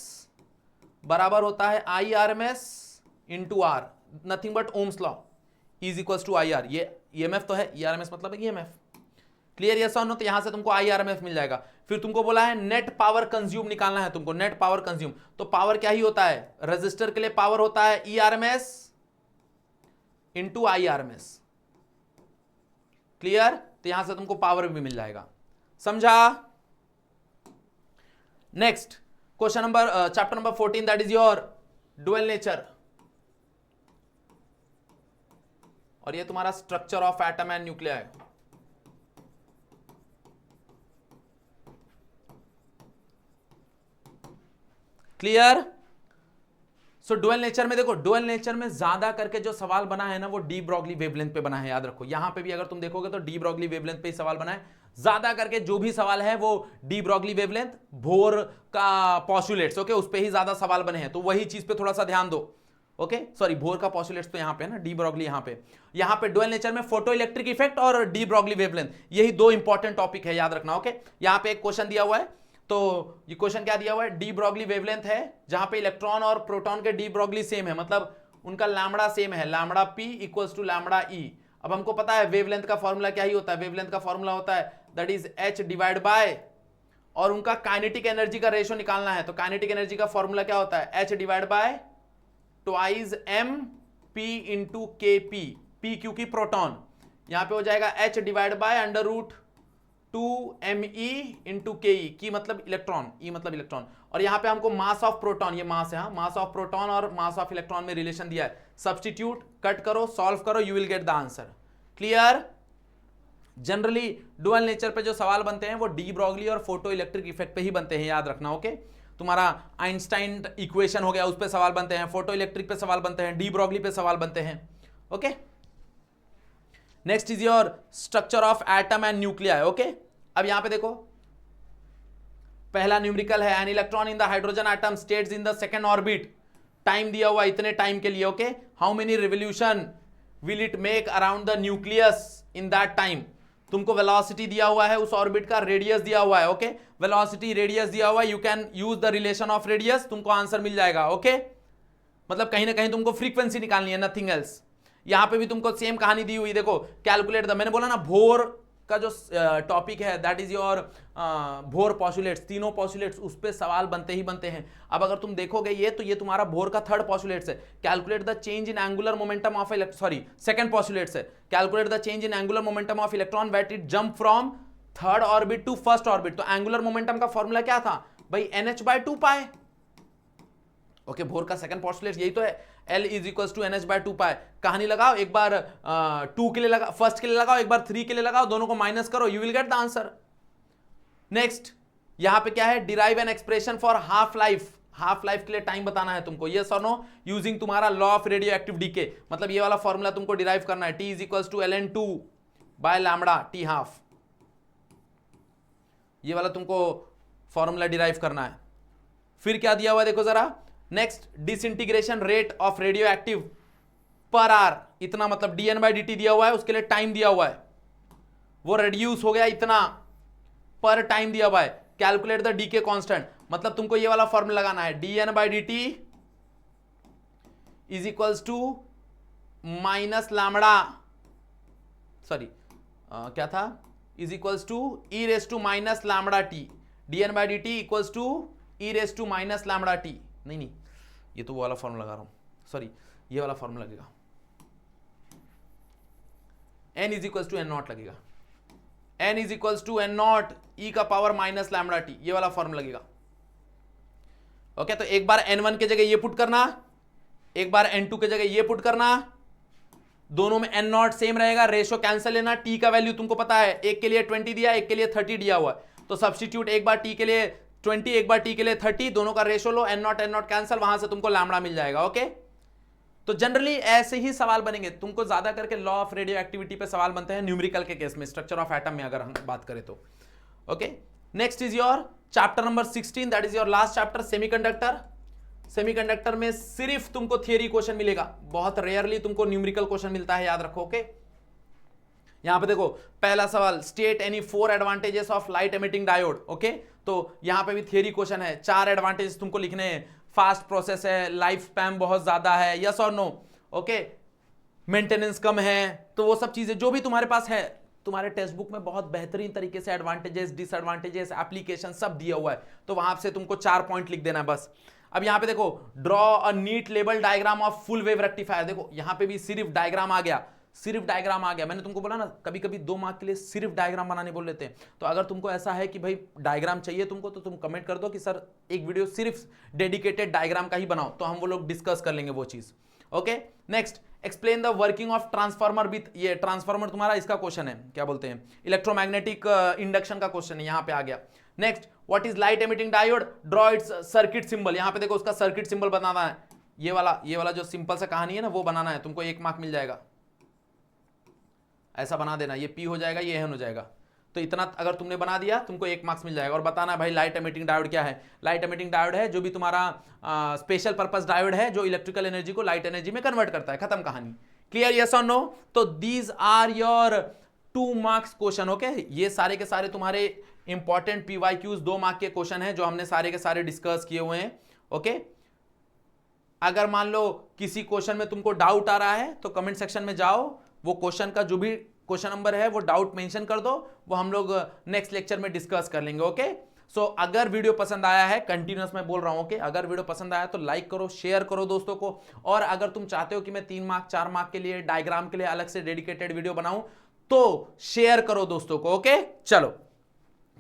बराबर होता है I RMS into R, nothing but Ohm's law is equals to I R. ये ईएमएफ तो है, ई आरएमएस मतलब है ईएमएफ। क्लियर? यस और नो? तो यहां से तुमको आई आरएमएफ मिल जाएगा। फिर तुमको बोला है नेट पावर कंज्यूम निकालना है तुमको, नेट पावर कंज्यूम। तो पावर क्या ही होता है, रेजिस्टर के लिए पावर होता है ई आरएमएस इंटू आई आरएमएस। क्लियर? तो यहां से तुमको पावर भी मिल जाएगा। समझा? Next question number, chapter number 14, that is your dual nature, और ये तुम्हारा structure of atom and nuclear. Clear? So dual nature में देखो, डुअल नेचर में ज्यादा करके जो सवाल बना है ना वो डी ब्रॉगली वेवलेंथ पे बना है, याद रखो। यहां पे भी अगर तुम देखोगे तो डी ब्रॉगली वेवलेंथ पे ही सवाल बना है। ज्यादा करके जो भी सवाल है वो डी ब्रॉगली वेवलेंथ, बोर का पॉस्टुलेट्स, ओके, उस पे ही ज्यादा सवाल बने हैं, तो वही चीज पे थोड़ा सा ध्यान दो। ओके, सॉरी, बोर का पॉस्टुलेट्स तो यहां पे है ना, डी ब्रॉगली यहां पे डुअल नेचर में फोटो इलेक्ट्रिक इफेक्ट और डी ब्रॉगली वेवलेंथ, यही दो इंपॉर्टेंट टॉपिक है, याद रखना। ओके, यहां पे एक क्वेश्चन दिया हुआ है, तो ये क्वेश्चन क्या दिया हुआ है, डी ब्रॉगली वेवलेंथ है जहां पे इलेक्ट्रॉन और प्रोटॉन के डी ब्रॉगली सेम है, मतलब उनका लैम्बडा सेम है, lambda P equals to lambda E. अब हमको पता है वेवलेंथ का फॉर्मूला क्या ही होता है, वेवलेंथ का फॉर्मूला होता है that is H divide bye, और उनका काइनेटिक एनर्जी का रेशियो निकालना है। तो काइनेटिक एनर्जी का फॉर्मूला क्या होता है, H divide by twice M P into K P, P क्योंकि प्रोटॉन, यहां पे हो जाएगा H divide by under root 2me into K E, की मतलब इलेक्ट्रॉन, ई मतलब इलेक्ट्रॉन, और यहां पे हमको मास ऑफ प्रोटॉन, ये मास है, हाँ, मास ऑफ प्रोटॉन और मास ऑफ इलेक्ट्रॉन में रिलेशन दिया है। सब्स्टिट्यूट, कट करो, सॉल्व करो, you will get the answer. Clear? Generally dual nature पे जो सवाल बनते हैं वो डी ब्रॉगली और फोटो इलेक्ट्रिक इफेक्ट पे ही बनते हैं, याद रखना। ओके, तुम्हारा आइंस्टाइन इक्वेशन हो गया, उस पे सवाल बनते हैं, फोटो इलेक्ट्रिक पे सवाल बनते हैं, डी ब्रॉगली पे सवाल बनते हैं। Okay, next is your structure of atom and nuclear. Okay, अब यहां पे देखो, पहला न्यूमेरिकल है, an electron in the hydrogen atom states in the second orbit, time दिया हुआ इतने टाइम के लिए। Okay, how many revolution will it make around the nucleus in that time. तुमको वेलोसिटी दिया हुआ है, उस ऑर्बिट का रेडियस दिया हुआ है। ओके, वेलोसिटी रेडियस दिया हुआ है, you can use the relation of radius, तुमको आंसर मिल जाएगा। ओके, मतलब कहीं ना कहीं तुमको फ्रीक्वेंसी निकालनी है, नथिंग एल्स। यहां पे भी तुमको सेम कहानी दी हुई, देखो कैलकुलेट द, मैंने बोला ना बोर का जो टॉपिक है that is your bore postulates, तीनों पॉस्टुलेट्स उस पे सवाल बनते ही बनते हैं। अब अगर तुम देखोगे ये, तो ये तुम्हारा बोर का थर्ड पॉस्टुलेट्स है, calculate the change in angular momentum of second postulates है, calculate the change in angular momentum of electron when it jump from third orbit to first orbit. तो एंगुलर मोमेंटम का formula क्या था भाई, NH/2 pi. Okay, Bohr का second postulate यही तो है, L is equal to NH by 2 pi. कहानी लगाओ, एक बार 2 के लिए लगा, फर्स्ट के लिए लगाओ, एक बार 3 के लिए लगाओ, दोनों को माइनस करो, you will get the answer. Next यहां पे क्या है, derive an expression for half life. Half life के लिए टाइम बताना है तुमको, यस और नो, यूजिंग तुम्हारा law of radioactive decay. मतलब ये वाला फॉर्मूला तुमको डिराइव करना है, T is equal to ln2 by lambda T half. ये वाला तुमको फॉर्मूला डिराइव करना है। फिर क्या दिया हुआ देखो जरा, next disintegration rate of radio active पर आर, इतना मतलब dN/dt दिया हुआ है, उसके लिए टाइम दिया हुआ है, वो रिड्यूस हो गया इतना, पर टाइम दिया हुआ है। कैलकुलेट द डीके कांस्टेंट, मतलब तुमको ये वाला फॉर्मूला लगाना है, dN/dt is equals to minus lambda, sorry क्या था, is equals to E raise to minus lambda T. dN/dt equals to E raise to minus lambda T. नहीं ये तो वो वाला फॉर्मूला लगा रहा हूं, सॉरी ये वाला फॉर्मूला लगेगा, n is equals to n0 लगेगा, n is equals to n0 e का पावर माइनस लैम्बडा टी, ये वाला फॉर्मूला लगेगा। ओके, तो एक बार n1 के जगह ये पुट करना, एक बार n2 के जगह ये पुट करना, दोनों में n0 सेम रहेगा, रेशो कैंसिल लेना, t का वैल्यू तुमको पता है, एक के लिए 20 दिया, एक के लिए 30 दिया हुआ है, तो सब्स्टिट्यूट एक बार t के लिए 20, एक बार t के लिए 30, दोनों का रेशो लो, n0 कैंसिल, वहां से तुमको लैम्बडा मिल जाएगा। ओके, तो जनरली ऐसे ही सवाल बनेंगे, तुमको ज्यादा करके लॉ ऑफ रेडियो एक्टिविटी पे सवाल बनते हैं न्यूमेरिकल के केस में, स्ट्रक्चर ऑफ एटम में अगर हम बात करें तो। Okay, next is your chapter number 16, that is your last chapter, semiconductor. Semiconductor में सिर्फ तुमको थियरी क्वेश्चन मिलेगा, बहुत रेयरली तुमको न्यूमेरिकल क्वेश्चन मिलता है, याद रखो। ओके, यहां पे देखो पहला सवाल, state any 4 advantages of light emitting diode. Okay, तो यहां पे भी थियरी क्वेश्चन है, 4 एडवांटेजेस तुमको लिखने हैं, फास्ट प्रोसेस है, लाइफ स्पैन बहुत ज्यादा है, यस और नो, ओके, मेंटेनेंस कम है, तो वो सब चीजें जो भी तुम्हारे पास है, तुम्हारे टेक्स्ट बुक में बहुत बेहतरीन तरीके से एडवांटेजेस, डिसएडवांटेजेस, एप्लीकेशन सब दिया हुआ है, तो वहां से तुमको 4 पॉइंट लिख देना है बस। अब यहां पे देखो, draw a neat label diagram of full wave rectifier, देखो यहां पे भी सिर्फ डायग्राम आ गया, सिर्फ डायग्राम आ गया। मैंने तुमको बोला ना, कभी कभी 2 मार्क के लिए सिर्फ डायग्राम बनाने बोल लेते हैं, तो अगर तुमको ऐसा है कि भाई डायग्राम चाहिए तुमको, तो तुम कमेंट कर दो कि सर एक वीडियो सिर्फ डेडिकेटेड डायग्राम का ही बनाओ, तो हम वो लोग डिस्कस कर लेंगे वो चीज। Okay, next, explain the working of transformer with, ये ट्रांसफार्मर तुम्हारा इसका क्वेश्चन है, क्या बोलते हैं, इलेक्ट्रोमैग्नेटिक इंडक्शन का क्वेश्चन है, यहां पे आ गया। Next, what is light emitting diode, draw it's circuit symbol, यहां पे देखो उसका सर्किट सिंबल बनाना है, ये वाला जो सिंपल सा कहानी है ना, वो बनाना है तुमको, 1 मार्क मिल जाएगा, ऐसा बना देना, ये P हो जाएगा, ये N हो जाएगा, तो इतना अगर तुमने बना दिया तुमको 1 मार्क्स मिल जाएगा। और बताना भाई लाइट एमिटिंग डायोड क्या है, लाइट एमिटिंग डायोड है जो भी तुम्हारा स्पेशल पर्पस डायोड है, जो इलेक्ट्रिकल एनर्जी को लाइट एनर्जी में कन्वर्ट करता है, खत्म कहानी। क्लियर, यस और नो? तो these are your 2 marks question. Okay, ये सारे के सारे तुम्हारे इंपॉर्टेंट PYQs 2 मार्क के क्वेश्चन है, जो हमने सारे के सारे डिस्कस किए हुए हैं। ओके, अगर मान लो किसी क्वेश्चन में तुमको डाउट आ रहा है, तो कमेंट सेक्शन में जाओ, वो क्वेश्चन का जो भी क्वेश्चन नंबर है वो डाउट मेंशन कर दो, वो हम लोग नेक्स्ट लेक्चर में डिस्कस कर लेंगे। ओके, सो अगर वीडियो पसंद आया है, कंटिन्यूअस मैं बोल रहा हूं, ओके, अगर वीडियो पसंद आया तो लाइक करो, शेयर करो दोस्तों को, और अगर तुम चाहते हो कि मैं 3 मार्क 4 मार्क के लिए डायग्राम के लिए अलग से डेडिकेटेड वीडियो बनाऊं, तो शेयर करो दोस्तों को। ओके, चलो,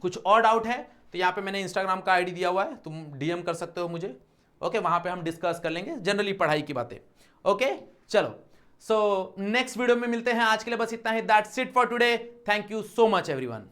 कुछ और डाउट है तो यहां पे मैंने इंस्टाग्राम का आईडी दिया हुआ है, तुम डीएम कर सकते हो मुझे। ओके, वहां पे हम डिस्कस कर लेंगे जनरली पढ़ाई की बातें। ओके, चलो, सो नेक्स्ट वीडियो में मिलते हैं, आज के लिए बस इतना ही, that's it for today, thank you so much everyone.